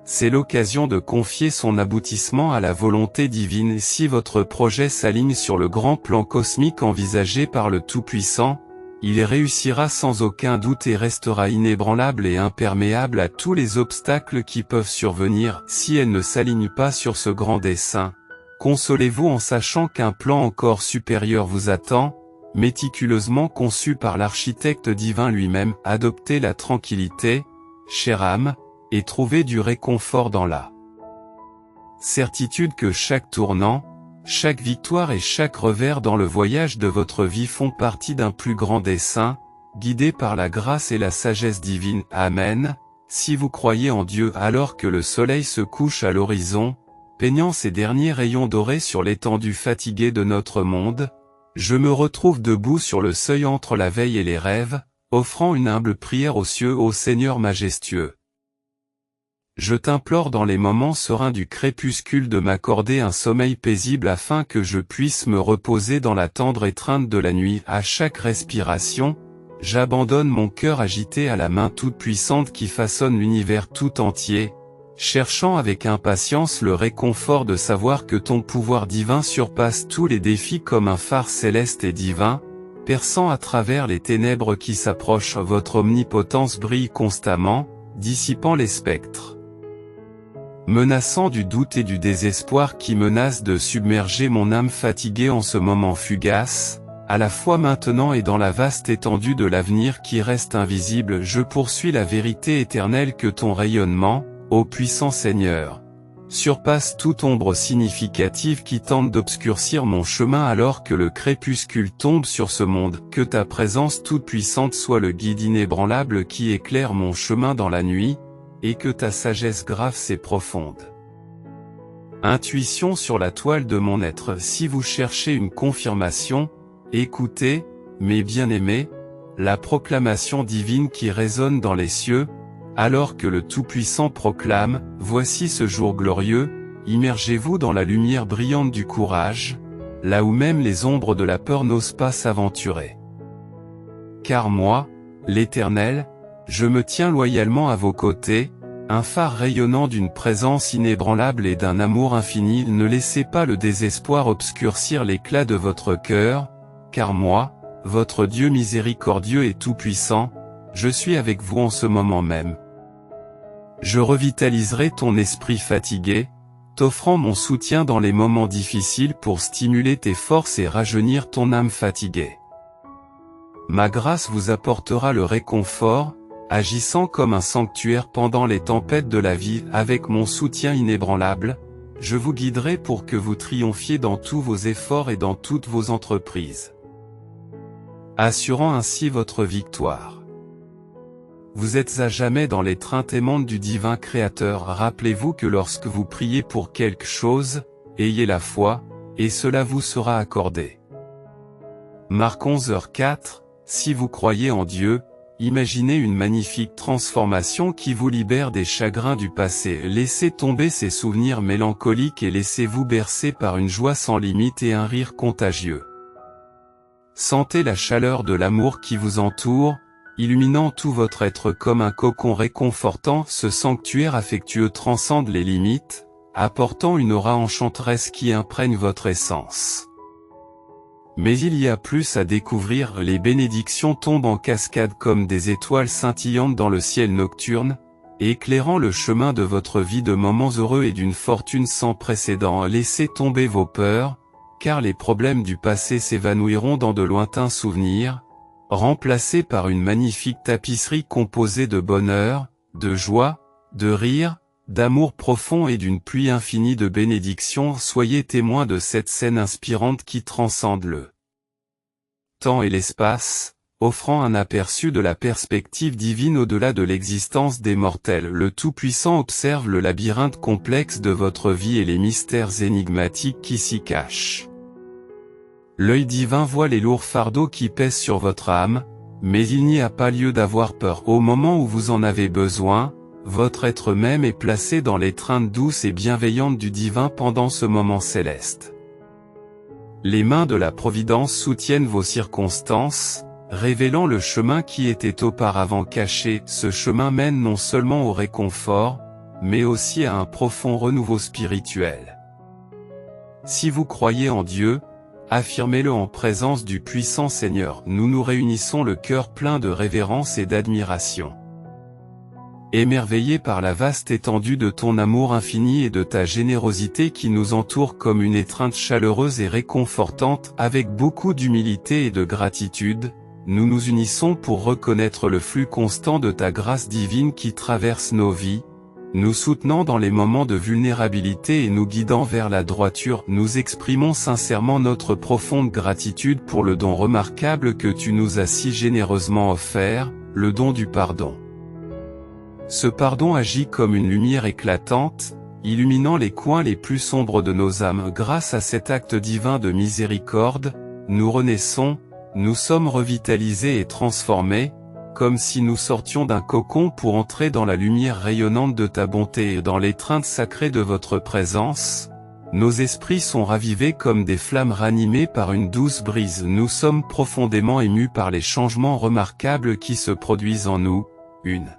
C'est l'occasion de confier son aboutissement à la volonté divine. Si votre projet s'aligne sur le grand plan cosmique envisagé par le Tout-Puissant, il réussira sans aucun doute et restera inébranlable et imperméable à tous les obstacles qui peuvent survenir. Si elle ne s'aligne pas sur ce grand dessein, consolez-vous en sachant qu'un plan encore supérieur vous attend, méticuleusement conçu par l'architecte divin lui-même. Adoptez la tranquillité, chère âme, et trouvez du réconfort dans la certitude que chaque tournant, chaque victoire et chaque revers dans le voyage de votre vie font partie d'un plus grand dessein, guidé par la grâce et la sagesse divine. Amen. Si vous croyez en Dieu alors que le soleil se couche à l'horizon, peignant ses derniers rayons dorés sur l'étendue fatiguée de notre monde, je me retrouve debout sur le seuil entre la veille et les rêves, offrant une humble prière aux cieux. Ô Seigneur majestueux, je t'implore dans les moments sereins du crépuscule de m'accorder un sommeil paisible afin que je puisse me reposer dans la tendre étreinte de la nuit. À chaque respiration, j'abandonne mon cœur agité à la main toute puissante qui façonne l'univers tout entier, cherchant avec impatience le réconfort de savoir que ton pouvoir divin surpasse tous les défis comme un phare céleste et divin, perçant à travers les ténèbres qui s'approchent. Votre omnipotence brille constamment, dissipant les spectres menaçant du doute et du désespoir qui menacent de submerger mon âme fatiguée en ce moment fugace, à la fois maintenant et dans la vaste étendue de l'avenir qui reste invisible. Je poursuis la vérité éternelle que ton rayonnement, ô puissant Seigneur, surpasse toute ombre significative qui tente d'obscurcir mon chemin alors que le crépuscule tombe sur ce monde. Que ta présence toute puissante soit le guide inébranlable qui éclaire mon chemin dans la nuit, et que ta sagesse grave ses profondes intuitions sur la toile de mon être. Si vous cherchez une confirmation, écoutez, mes bien-aimés, la proclamation divine qui résonne dans les cieux, alors que le Tout-Puissant proclame « Voici ce jour glorieux », immergez-vous dans la lumière brillante du courage, là où même les ombres de la peur n'osent pas s'aventurer. Car moi, l'Éternel, je me tiens loyalement à vos côtés, un phare rayonnant d'une présence inébranlable et d'un amour infini. Ne laissez pas le désespoir obscurcir l'éclat de votre cœur, car moi, votre Dieu miséricordieux et tout-puissant, je suis avec vous en ce moment même. Je revitaliserai ton esprit fatigué, t'offrant mon soutien dans les moments difficiles pour stimuler tes forces et rajeunir ton âme fatiguée. Ma grâce vous apportera le réconfort, agissant comme un sanctuaire pendant les tempêtes de la vie. Avec mon soutien inébranlable, je vous guiderai pour que vous triomphiez dans tous vos efforts et dans toutes vos entreprises, assurant ainsi votre victoire. Vous êtes à jamais dans l'étreinte aimante du divin Créateur. Rappelez-vous que lorsque vous priez pour quelque chose, ayez la foi, et cela vous sera accordé. Marc 11h04. Si vous croyez en Dieu, imaginez une magnifique transformation qui vous libère des chagrins du passé. Laissez tomber ces souvenirs mélancoliques et laissez-vous bercer par une joie sans limite et un rire contagieux. Sentez la chaleur de l'amour qui vous entoure, illuminant tout votre être comme un cocon réconfortant. Ce sanctuaire affectueux transcende les limites, apportant une aura enchanteresse qui imprègne votre essence. Mais il y a plus à découvrir. Les bénédictions tombent en cascade comme des étoiles scintillantes dans le ciel nocturne, éclairant le chemin de votre vie de moments heureux et d'une fortune sans précédent. Laissez tomber vos peurs, car les problèmes du passé s'évanouiront dans de lointains souvenirs, remplacés par une magnifique tapisserie composée de bonheur, de joie, de rire, d'amour profond et d'une pluie infinie de bénédictions. Soyez témoins de cette scène inspirante qui transcende le temps et l'espace, offrant un aperçu de la perspective divine au-delà de l'existence des mortels. Le Tout-Puissant observe le labyrinthe complexe de votre vie et les mystères énigmatiques qui s'y cachent. L'œil divin voit les lourds fardeaux qui pèsent sur votre âme, mais il n'y a pas lieu d'avoir peur. Au moment où vous en avez besoin, votre être même est placé dans l'étreinte douce et bienveillante du divin pendant ce moment céleste. Les mains de la Providence soutiennent vos circonstances, révélant le chemin qui était auparavant caché. Ce chemin mène non seulement au réconfort, mais aussi à un profond renouveau spirituel. Si vous croyez en Dieu, affirmez-le en présence du puissant Seigneur. Nous nous réunissons le cœur plein de révérence et d'admiration. Émerveillé par la vaste étendue de ton amour infini et de ta générosité qui nous entoure comme une étreinte chaleureuse et réconfortante. Avec beaucoup d'humilité et de gratitude, nous nous unissons pour reconnaître le flux constant de ta grâce divine qui traverse nos vies, nous soutenant dans les moments de vulnérabilité et nous guidant vers la droiture. Nous exprimons sincèrement notre profonde gratitude pour le don remarquable que tu nous as si généreusement offert, le don du pardon. Ce pardon agit comme une lumière éclatante, illuminant les coins les plus sombres de nos âmes. Grâce à cet acte divin de miséricorde, nous renaissons, nous sommes revitalisés et transformés, comme si nous sortions d'un cocon pour entrer dans la lumière rayonnante de ta bonté et dans l'étreinte sacrée de votre présence. Nos esprits sont ravivés comme des flammes ranimées par une douce brise. Nous sommes profondément émus par les changements remarquables qui se produisent en nous, une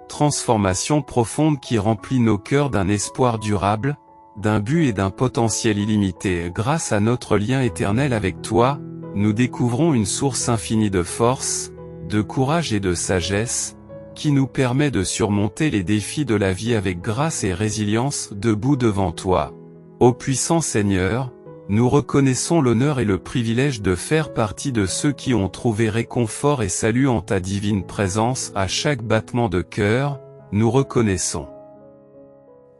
transformation profonde qui remplit nos cœurs d'un espoir durable, d'un but et d'un potentiel illimité. Grâce à notre lien éternel avec toi, nous découvrons une source infinie de force, de courage et de sagesse, qui nous permet de surmonter les défis de la vie avec grâce et résilience. Debout devant toi, ô puissant Seigneur, nous reconnaissons l'honneur et le privilège de faire partie de ceux qui ont trouvé réconfort et salut en ta divine présence. À chaque battement de cœur, nous reconnaissons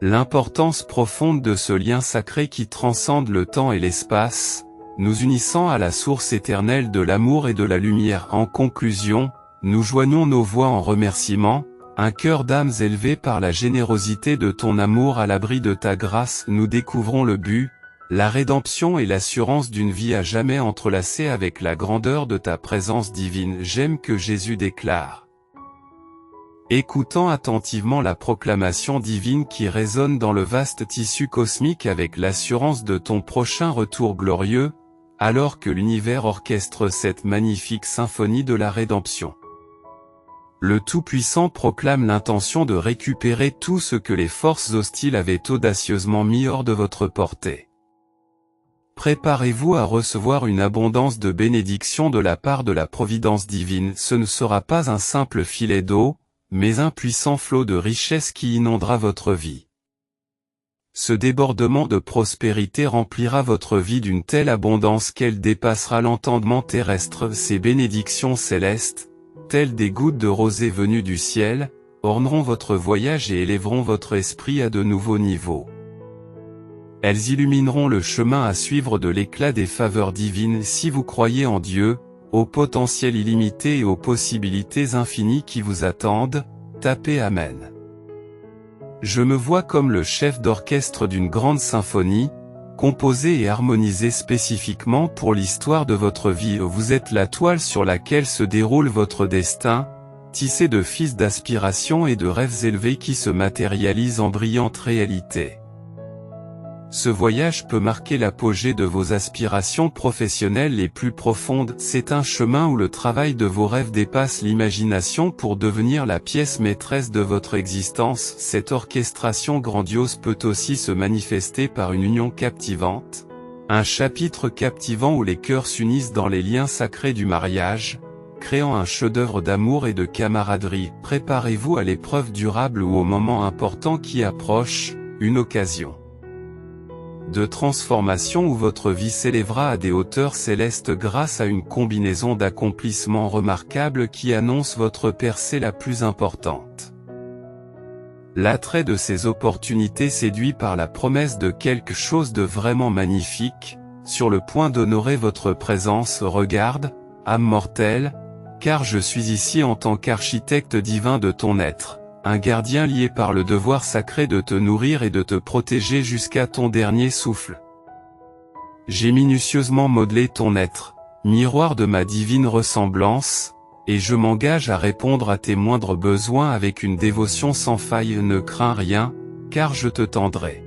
l'importance profonde de ce lien sacré qui transcende le temps et l'espace, nous unissant à la source éternelle de l'amour et de la lumière. En conclusion, nous joignons nos voix en remerciement, un cœur d'âmes élevé par la générosité de ton amour à l'abri de ta grâce. Nous découvrons le but, la rédemption et l'assurance d'une vie à jamais entrelacée avec la grandeur de ta présence divine. J'aime que Jésus déclare: écoutant attentivement la proclamation divine qui résonne dans le vaste tissu cosmique avec l'assurance de ton prochain retour glorieux, alors que l'univers orchestre cette magnifique symphonie de la rédemption. Le Tout-Puissant proclame l'intention de récupérer tout ce que les forces hostiles avaient audacieusement mis hors de votre portée. Préparez-vous à recevoir une abondance de bénédictions de la part de la providence divine. Ce ne sera pas un simple filet d'eau, mais un puissant flot de richesse qui inondera votre vie. Ce débordement de prospérité remplira votre vie d'une telle abondance qu'elle dépassera l'entendement terrestre. Ces bénédictions célestes, telles des gouttes de rosée venues du ciel, orneront votre voyage et élèveront votre esprit à de nouveaux niveaux. Elles illumineront le chemin à suivre de l'éclat des faveurs divines si vous croyez en Dieu, au potentiel illimité et aux possibilités infinies qui vous attendent. Tapez Amen. Je me vois comme le chef d'orchestre d'une grande symphonie, composée et harmonisée spécifiquement pour l'histoire de votre vie. Vous êtes la toile sur laquelle se déroule votre destin, tissé de fils d'aspiration et de rêves élevés qui se matérialisent en brillante réalité. Ce voyage peut marquer l'apogée de vos aspirations professionnelles les plus profondes. C'est un chemin où le travail de vos rêves dépasse l'imagination pour devenir la pièce maîtresse de votre existence. Cette orchestration grandiose peut aussi se manifester par une union captivante, un chapitre captivant où les cœurs s'unissent dans les liens sacrés du mariage, créant un chef-d'œuvre d'amour et de camaraderie. Préparez-vous à l'épreuve durable ou au moment important qui approche, une occasion de transformation où votre vie s'élèvera à des hauteurs célestes grâce à une combinaison d'accomplissements remarquables qui annonce votre percée la plus importante. L'attrait de ces opportunités séduit par la promesse de quelque chose de vraiment magnifique, sur le point d'honorer votre présence. Regarde, âme mortelle, car je suis ici en tant qu'architecte divin de ton être, un gardien lié par le devoir sacré de te nourrir et de te protéger jusqu'à ton dernier souffle. J'ai minutieusement modelé ton être, miroir de ma divine ressemblance, et je m'engage à répondre à tes moindres besoins avec une dévotion sans faille. Ne crains rien, car je te tendrai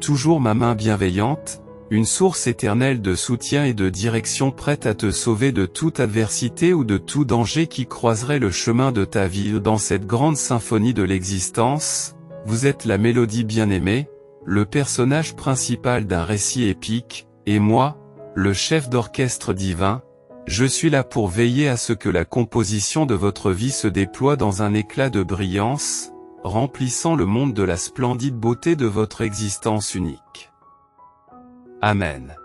toujours ma main bienveillante, une source éternelle de soutien et de direction prête à te sauver de toute adversité ou de tout danger qui croiserait le chemin de ta vie. Dans cette grande symphonie de l'existence, vous êtes la mélodie bien-aimée, le personnage principal d'un récit épique, et moi, le chef d'orchestre divin, je suis là pour veiller à ce que la composition de votre vie se déploie dans un éclat de brillance, remplissant le monde de la splendide beauté de votre existence unique. Amen.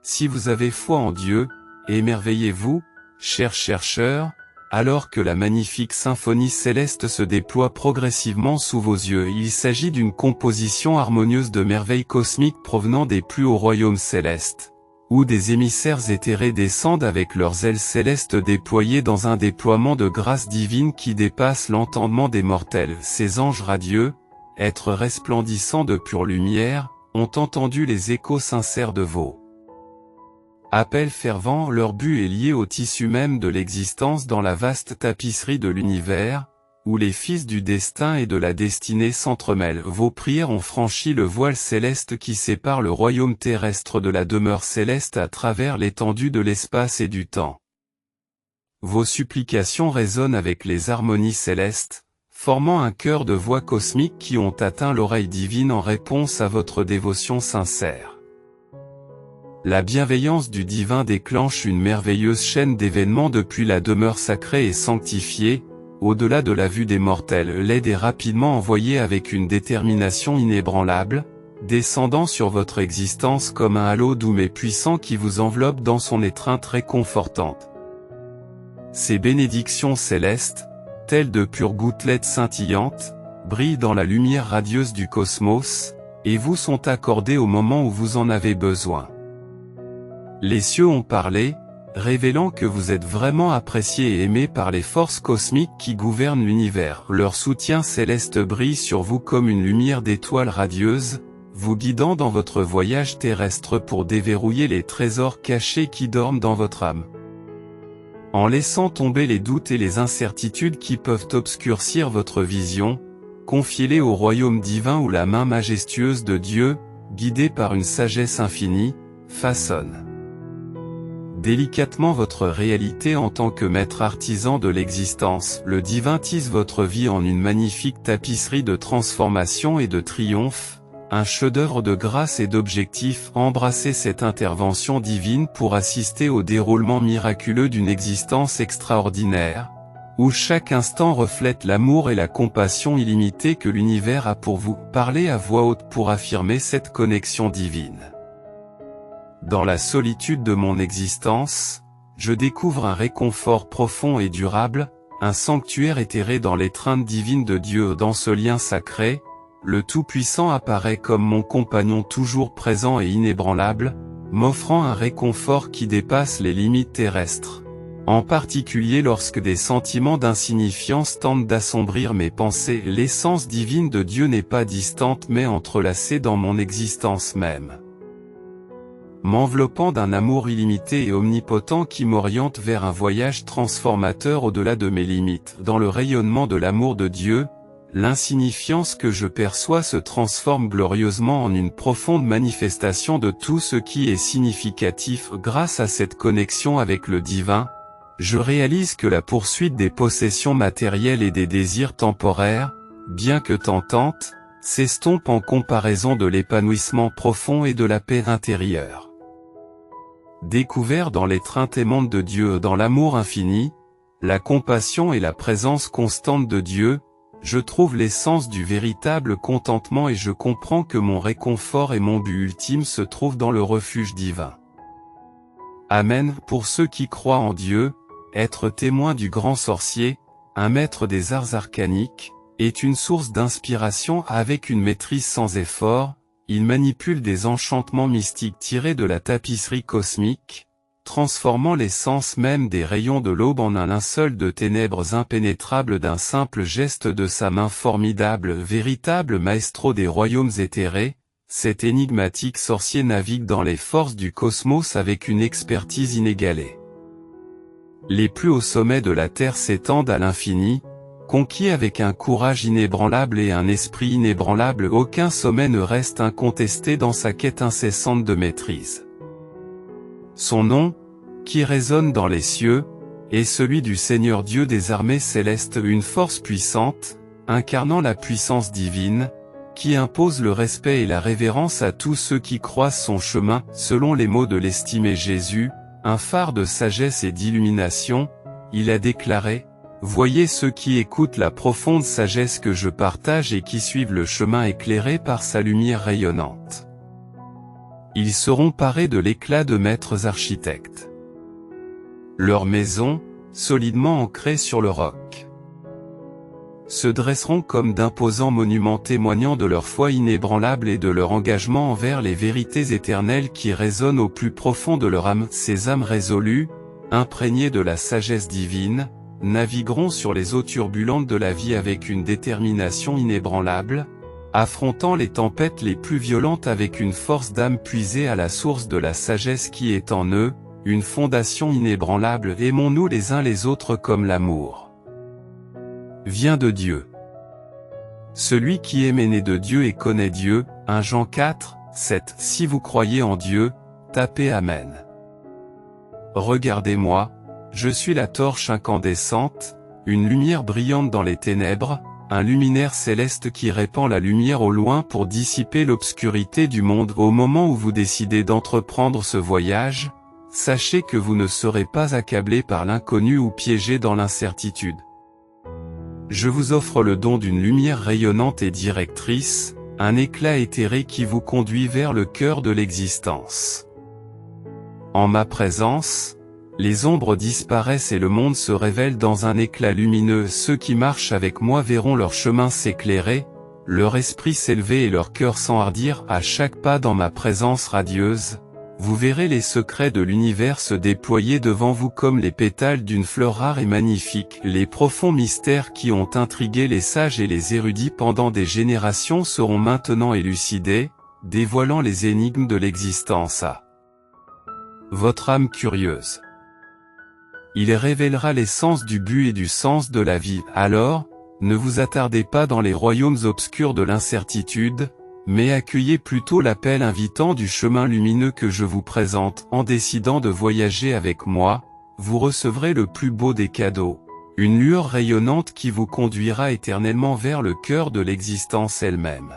Si vous avez foi en Dieu, émerveillez-vous, chers chercheurs, alors que la magnifique symphonie céleste se déploie progressivement sous vos yeux. Il s'agit d'une composition harmonieuse de merveilles cosmiques provenant des plus hauts royaumes célestes, où des émissaires éthérés descendent avec leurs ailes célestes déployées dans un déploiement de grâce divine qui dépasse l'entendement des mortels. Ces anges radieux, êtres resplendissants de pure lumière, ont entendu les échos sincères de vos appels fervents. Leur but est lié au tissu même de l'existence dans la vaste tapisserie de l'univers, où les fils du destin et de la destinée s'entremêlent. Vos prières ont franchi le voile céleste qui sépare le royaume terrestre de la demeure céleste à travers l'étendue de l'espace et du temps. Vos supplications résonnent avec les harmonies célestes, formant un chœur de voix cosmiques qui ont atteint l'oreille divine en réponse à votre dévotion sincère. La bienveillance du divin déclenche une merveilleuse chaîne d'événements depuis la demeure sacrée et sanctifiée, au-delà de la vue des mortels. L'aide est rapidement envoyée avec une détermination inébranlable, descendant sur votre existence comme un halo doux mais puissant qui vous enveloppe dans son étreinte réconfortante. Ces bénédictions célestes, telles de pures gouttelettes scintillantes, brillent dans la lumière radieuse du cosmos, et vous sont accordées au moment où vous en avez besoin. Les cieux ont parlé, révélant que vous êtes vraiment apprécié et aimé par les forces cosmiques qui gouvernent l'univers. Leur soutien céleste brille sur vous comme une lumière d'étoiles radieuses, vous guidant dans votre voyage terrestre pour déverrouiller les trésors cachés qui dorment dans votre âme. En laissant tomber les doutes et les incertitudes qui peuvent obscurcir votre vision, confiez-les au royaume divin où la main majestueuse de Dieu, guidée par une sagesse infinie, façonne délicatement votre réalité en tant que maître artisan de l'existence. Le divin tisse votre vie en une magnifique tapisserie de transformation et de triomphe, un chef-d'œuvre de grâce et d'objectif. Embrassez cette intervention divine pour assister au déroulement miraculeux d'une existence extraordinaire, où chaque instant reflète l'amour et la compassion illimitée que l'univers a pour vous. Parlez à voix haute pour affirmer cette connexion divine. Dans la solitude de mon existence, je découvre un réconfort profond et durable, un sanctuaire éthéré dans l'étreinte divine de Dieu. Dans ce lien sacré, le Tout-Puissant apparaît comme mon compagnon toujours présent et inébranlable, m'offrant un réconfort qui dépasse les limites terrestres. En particulier lorsque des sentiments d'insignifiance tentent d'assombrir mes pensées. L'essence divine de Dieu n'est pas distante mais entrelacée dans mon existence même, m'enveloppant d'un amour illimité et omnipotent qui m'oriente vers un voyage transformateur au-delà de mes limites. Dans le rayonnement de l'amour de Dieu, l'insignifiance que je perçois se transforme glorieusement en une profonde manifestation de tout ce qui est significatif. Grâce à cette connexion avec le divin, je réalise que la poursuite des possessions matérielles et des désirs temporaires, bien que tentante, s'estompe en comparaison de l'épanouissement profond et de la paix intérieure. Découvert dans l'étreinte aimante de Dieu, dans l'amour infini, la compassion et la présence constante de Dieu, je trouve l'essence du véritable contentement et je comprends que mon réconfort et mon but ultime se trouvent dans le refuge divin. Amen. Pour ceux qui croient en Dieu, être témoin du grand sorcier, un maître des arts arcaniques, est une source d'inspiration avec une maîtrise sans effort. Il manipule des enchantements mystiques tirés de la tapisserie cosmique, transformant l'essence même des rayons de l'aube en un linceul de ténèbres impénétrables d'un simple geste de sa main formidable. Véritable maestro des royaumes éthérés, cet énigmatique sorcier navigue dans les forces du cosmos avec une expertise inégalée. Les plus hauts sommets de la Terre s'étendent à l'infini, conquis avec un courage inébranlable et un esprit inébranlable. Aucun sommet ne reste incontesté dans sa quête incessante de maîtrise. Son nom, qui résonne dans les cieux, est celui du Seigneur Dieu des armées célestes, une force puissante, incarnant la puissance divine, qui impose le respect et la révérence à tous ceux qui croisent son chemin. Selon les mots de l'estimé Jésus, un phare de sagesse et d'illumination, il a déclaré: voyez ceux qui écoutent la profonde sagesse que je partage et qui suivent le chemin éclairé par sa lumière rayonnante. Ils seront parés de l'éclat de maîtres architectes. Leurs maisons, solidement ancrées sur le roc, se dresseront comme d'imposants monuments témoignant de leur foi inébranlable et de leur engagement envers les vérités éternelles qui résonnent au plus profond de leur âme. Ces âmes résolues, imprégnées de la sagesse divine, navigueront sur les eaux turbulentes de la vie avec une détermination inébranlable, affrontant les tempêtes les plus violentes avec une force d'âme puisée à la source de la sagesse qui est en eux, une fondation inébranlable. Aimons-nous les uns les autres comme l'amour vient de Dieu. Celui qui aime est né de Dieu et connaît Dieu. 1 Jean 4, 7. Si vous croyez en Dieu, tapez Amen. Regardez-moi, je suis la torche incandescente, une lumière brillante dans les ténèbres, un luminaire céleste qui répand la lumière au loin pour dissiper l'obscurité du monde. Au moment où vous décidez d'entreprendre ce voyage, sachez que vous ne serez pas accablé par l'inconnu ou piégé dans l'incertitude. Je vous offre le don d'une lumière rayonnante et directrice, un éclat éthéré qui vous conduit vers le cœur de l'existence. En ma présence, les ombres disparaissent et le monde se révèle dans un éclat lumineux. Ceux qui marchent avec moi verront leur chemin s'éclairer, leur esprit s'élever et leur cœur s'enhardir à chaque pas dans ma présence radieuse. Vous verrez les secrets de l'univers se déployer devant vous comme les pétales d'une fleur rare et magnifique. Les profonds mystères qui ont intrigué les sages et les érudits pendant des générations seront maintenant élucidés, dévoilant les énigmes de l'existence à votre âme curieuse. Il révélera l'essence du but et du sens de la vie. Alors, ne vous attardez pas dans les royaumes obscurs de l'incertitude, mais accueillez plutôt l'appel invitant du chemin lumineux que je vous présente. En décidant de voyager avec moi, vous recevrez le plus beau des cadeaux, une lueur rayonnante qui vous conduira éternellement vers le cœur de l'existence elle-même.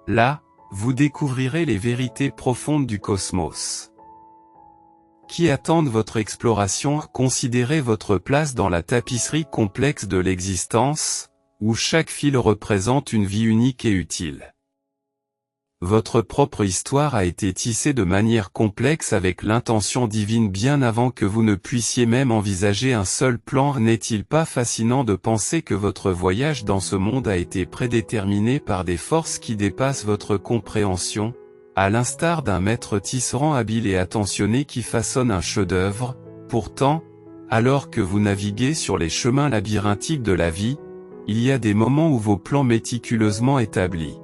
Là, vous découvrirez les vérités profondes du cosmos qui attendent votre exploration. Considérez votre place dans la tapisserie complexe de l'existence, où chaque fil représente une vie unique et utile. Votre propre histoire a été tissée de manière complexe avec l'intention divine bien avant que vous ne puissiez même envisager un seul plan. N'est-il pas fascinant de penser que votre voyage dans ce monde a été prédéterminé par des forces qui dépassent votre compréhension, à l'instar d'un maître tisserand habile et attentionné qui façonne un chef-d'œuvre? Pourtant, alors que vous naviguez sur les chemins labyrinthiques de la vie, il y a des moments où vos plans méticuleusement établis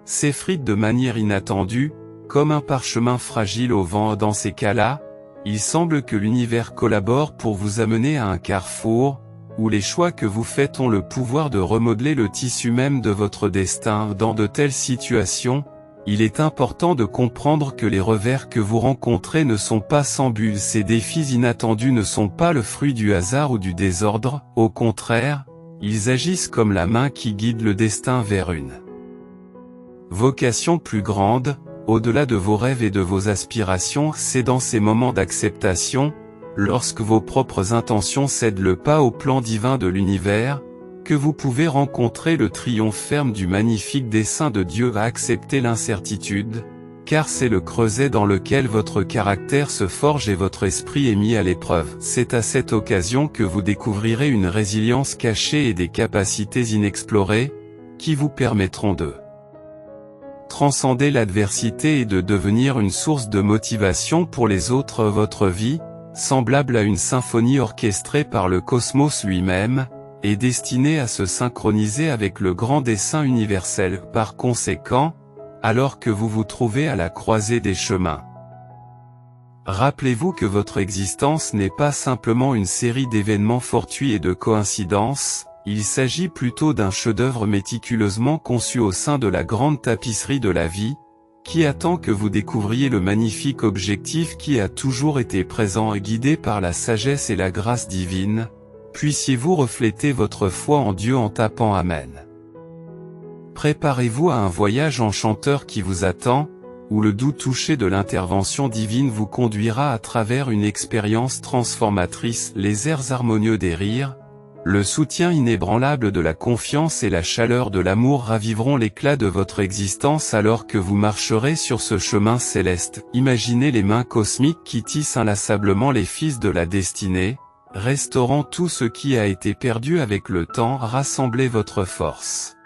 s'effritent de manière inattendue, comme un parchemin fragile au vent. Dans ces cas-là, il semble que l'univers collabore pour vous amener à un carrefour, où les choix que vous faites ont le pouvoir de remodeler le tissu même de votre destin. Dans de telles situations, il est important de comprendre que les revers que vous rencontrez ne sont pas sans but. Ces défis inattendus ne sont pas le fruit du hasard ou du désordre, au contraire, ils agissent comme la main qui guide le destin vers une vocation plus grande, au-delà de vos rêves et de vos aspirations. C'est dans ces moments d'acceptation, lorsque vos propres intentions cèdent le pas au plan divin de l'univers, que vous pouvez rencontrer le triomphe ferme du magnifique dessein de Dieu. À accepter l'incertitude, car c'est le creuset dans lequel votre caractère se forge et votre esprit est mis à l'épreuve. C'est à cette occasion que vous découvrirez une résilience cachée et des capacités inexplorées, qui vous permettront de transcender l'adversité et de devenir une source de motivation pour les autres. Votre vie, semblable à une symphonie orchestrée par le cosmos lui-même, est destinée à se synchroniser avec le grand dessein universel. Par conséquent, alors que vous vous trouvez à la croisée des chemins, rappelez-vous que votre existence n'est pas simplement une série d'événements fortuits et de coïncidences, il s'agit plutôt d'un chef-d'œuvre méticuleusement conçu au sein de la grande tapisserie de la vie, qui attend que vous découvriez le magnifique objectif qui a toujours été présent et guidé par la sagesse et la grâce divine. Puissiez-vous refléter votre foi en Dieu en tapant Amen. Préparez-vous à un voyage enchanteur qui vous attend, où le doux toucher de l'intervention divine vous conduira à travers une expérience transformatrice. Les airs harmonieux des rires, le soutien inébranlable de la confiance et la chaleur de l'amour raviveront l'éclat de votre existence alors que vous marcherez sur ce chemin céleste. Imaginez les mains cosmiques qui tissent inlassablement les fils de la destinée, restaurant tout ce qui a été perdu avec le temps. Rassemblez votre force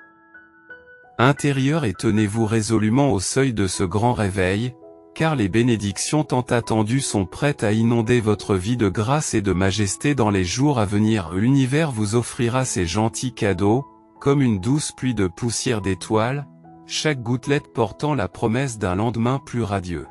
intérieure et tenez-vous résolument au seuil de ce grand réveil, car les bénédictions tant attendues sont prêtes à inonder votre vie de grâce et de majesté dans les jours à venir. L'univers vous offrira ces gentils cadeaux, comme une douce pluie de poussière d'étoiles, chaque gouttelette portant la promesse d'un lendemain plus radieux.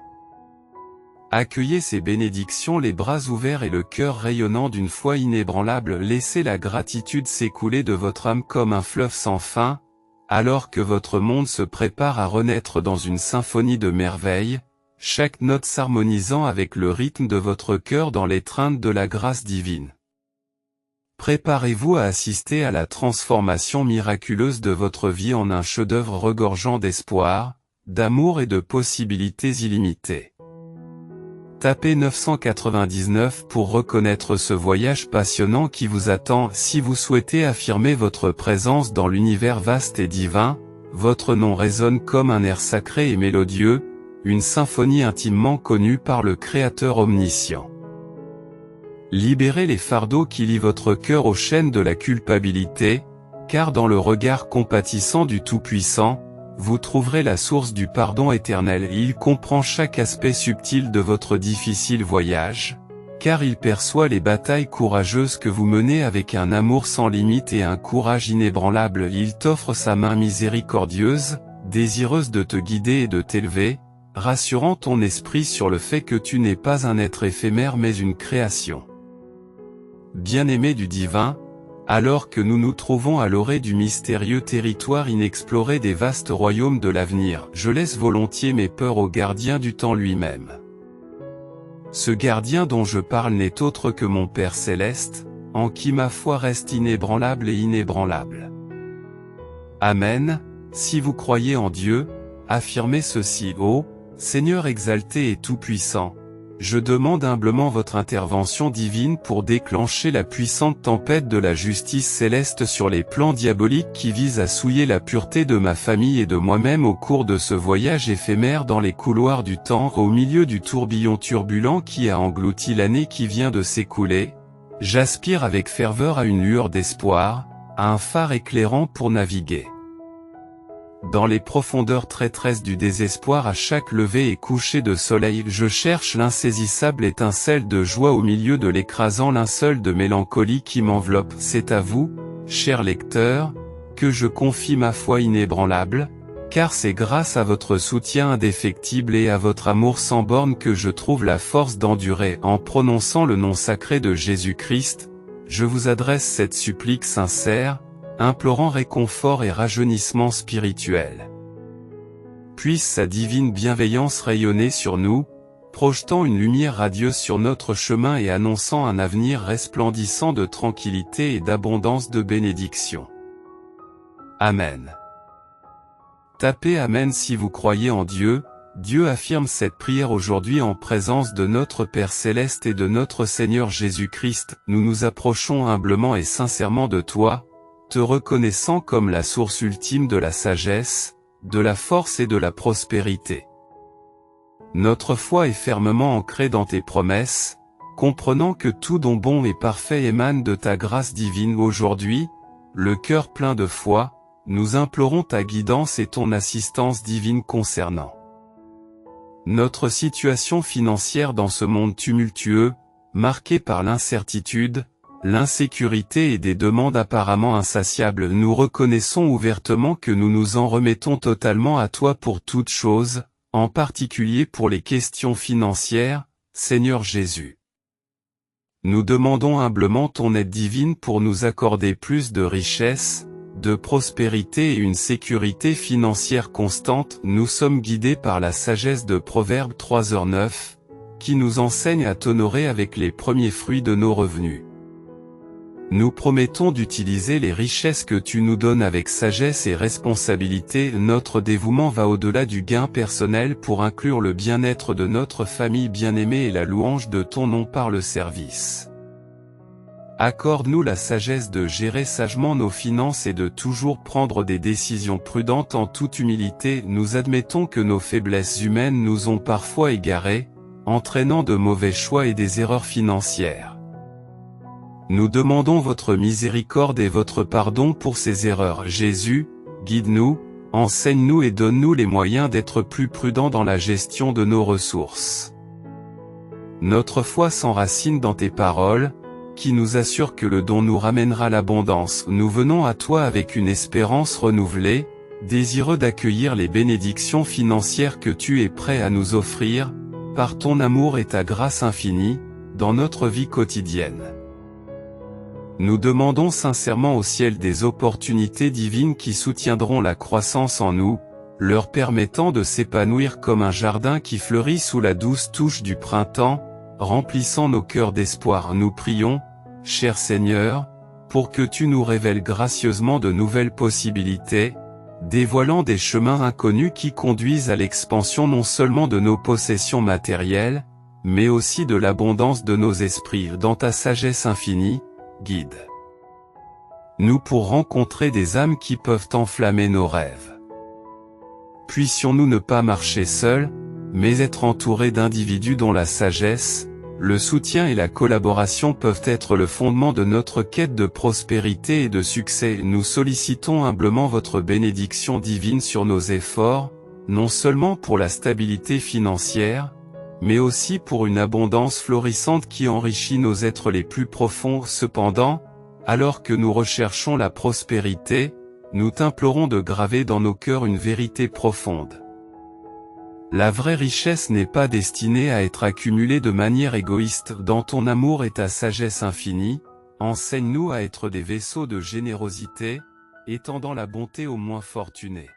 Accueillez ces bénédictions les bras ouverts et le cœur rayonnant d'une foi inébranlable. Laissez la gratitude s'écouler de votre âme comme un fleuve sans fin, alors que votre monde se prépare à renaître dans une symphonie de merveilles, chaque note s'harmonisant avec le rythme de votre cœur dans l'étreinte de la grâce divine. Préparez-vous à assister à la transformation miraculeuse de votre vie en un chef-d'œuvre regorgeant d'espoir, d'amour et de possibilités illimitées. Tapez 999 pour reconnaître ce voyage passionnant qui vous attend. Si vous souhaitez affirmer votre présence dans l'univers vaste et divin, votre nom résonne comme un air sacré et mélodieux, une symphonie intimement connue par le Créateur omniscient. Libérez les fardeaux qui lient votre cœur aux chaînes de la culpabilité, car dans le regard compatissant du Tout-Puissant, vous trouverez la source du pardon éternel. Il comprend chaque aspect subtil de votre difficile voyage, car il perçoit les batailles courageuses que vous menez avec un amour sans limite et un courage inébranlable. Il t'offre sa main miséricordieuse, désireuse de te guider et de t'élever, rassurant ton esprit sur le fait que tu n'es pas un être éphémère mais une création. Bien-aimé du divin, alors que nous nous trouvons à l'orée du mystérieux territoire inexploré des vastes royaumes de l'avenir, je laisse volontiers mes peurs au gardien du temps lui-même. Ce gardien dont je parle n'est autre que mon Père céleste, en qui ma foi reste inébranlable et inébranlable. Amen. Si vous croyez en Dieu, affirmez ceci: ô Seigneur exalté et tout-puissant, je demande humblement votre intervention divine pour déclencher la puissante tempête de la justice céleste sur les plans diaboliques qui visent à souiller la pureté de ma famille et de moi-même au cours de ce voyage éphémère dans les couloirs du temps, au milieu du tourbillon turbulent qui a englouti l'année qui vient de s'écouler. J'aspire avec ferveur à une lueur d'espoir, à un phare éclairant pour naviguer. Dans les profondeurs traîtresses du désespoir, à chaque lever et coucher de soleil, je cherche l'insaisissable étincelle de joie au milieu de l'écrasant linceul de mélancolie qui m'enveloppe. C'est à vous, cher lecteur, que je confie ma foi inébranlable, car c'est grâce à votre soutien indéfectible et à votre amour sans borne que je trouve la force d'endurer. En prononçant le nom sacré de Jésus-Christ, je vous adresse cette supplique sincère, implorant réconfort et rajeunissement spirituel. Puisse sa divine bienveillance rayonner sur nous, projetant une lumière radieuse sur notre chemin et annonçant un avenir resplendissant de tranquillité et d'abondance de bénédictions. Amen. Tapez Amen si vous croyez en Dieu. Dieu affirme cette prière aujourd'hui en présence de notre Père Céleste et de notre Seigneur Jésus-Christ. Nous nous approchons humblement et sincèrement de toi, te reconnaissant comme la source ultime de la sagesse, de la force et de la prospérité. Notre foi est fermement ancrée dans tes promesses, comprenant que tout don bon et parfait émane de ta grâce divine. Aujourd'hui, le cœur plein de foi, nous implorons ta guidance et ton assistance divine concernant notre situation financière dans ce monde tumultueux, marqué par l'incertitude, l'insécurité et des demandes apparemment insatiables. Nous reconnaissons ouvertement que nous nous en remettons totalement à toi pour toutes choses, en particulier pour les questions financières, Seigneur Jésus. Nous demandons humblement ton aide divine pour nous accorder plus de richesse, de prospérité et une sécurité financière constante. Nous sommes guidés par la sagesse de Proverbes 3h9, qui nous enseigne à t'honorer avec les premiers fruits de nos revenus. Nous promettons d'utiliser les richesses que tu nous donnes avec sagesse et responsabilité. Notre dévouement va au-delà du gain personnel pour inclure le bien-être de notre famille bien-aimée et la louange de ton nom par le service. Accorde-nous la sagesse de gérer sagement nos finances et de toujours prendre des décisions prudentes en toute humilité. Nous admettons que nos faiblesses humaines nous ont parfois égarés, entraînant de mauvais choix et des erreurs financières. Nous demandons votre miséricorde et votre pardon pour ces erreurs. Jésus, guide-nous, enseigne-nous et donne-nous les moyens d'être plus prudents dans la gestion de nos ressources. Notre foi s'enracine dans tes paroles, qui nous assure que le don nous ramènera l'abondance. Nous venons à toi avec une espérance renouvelée, désireux d'accueillir les bénédictions financières que tu es prêt à nous offrir, par ton amour et ta grâce infinie, dans notre vie quotidienne. Nous demandons sincèrement au ciel des opportunités divines qui soutiendront la croissance en nous, leur permettant de s'épanouir comme un jardin qui fleurit sous la douce touche du printemps, remplissant nos cœurs d'espoir. Nous prions, cher Seigneur, pour que tu nous révèles gracieusement de nouvelles possibilités, dévoilant des chemins inconnus qui conduisent à l'expansion non seulement de nos possessions matérielles, mais aussi de l'abondance de nos esprits. Dans ta sagesse infinie, guide nous pour rencontrer des âmes qui peuvent enflammer nos rêves. Puissions-nous ne pas marcher seuls, mais être entourés d'individus dont la sagesse, le soutien et la collaboration peuvent être le fondement de notre quête de prospérité et de succès. Nous sollicitons humblement votre bénédiction divine sur nos efforts, non seulement pour la stabilité financière, mais aussi pour une abondance florissante qui enrichit nos êtres les plus profonds. Cependant, alors que nous recherchons la prospérité, nous t'implorons de graver dans nos cœurs une vérité profonde. La vraie richesse n'est pas destinée à être accumulée de manière égoïste. Dans ton amour et ta sagesse infinie, enseigne-nous à être des vaisseaux de générosité, étendant la bonté aux moins fortunés.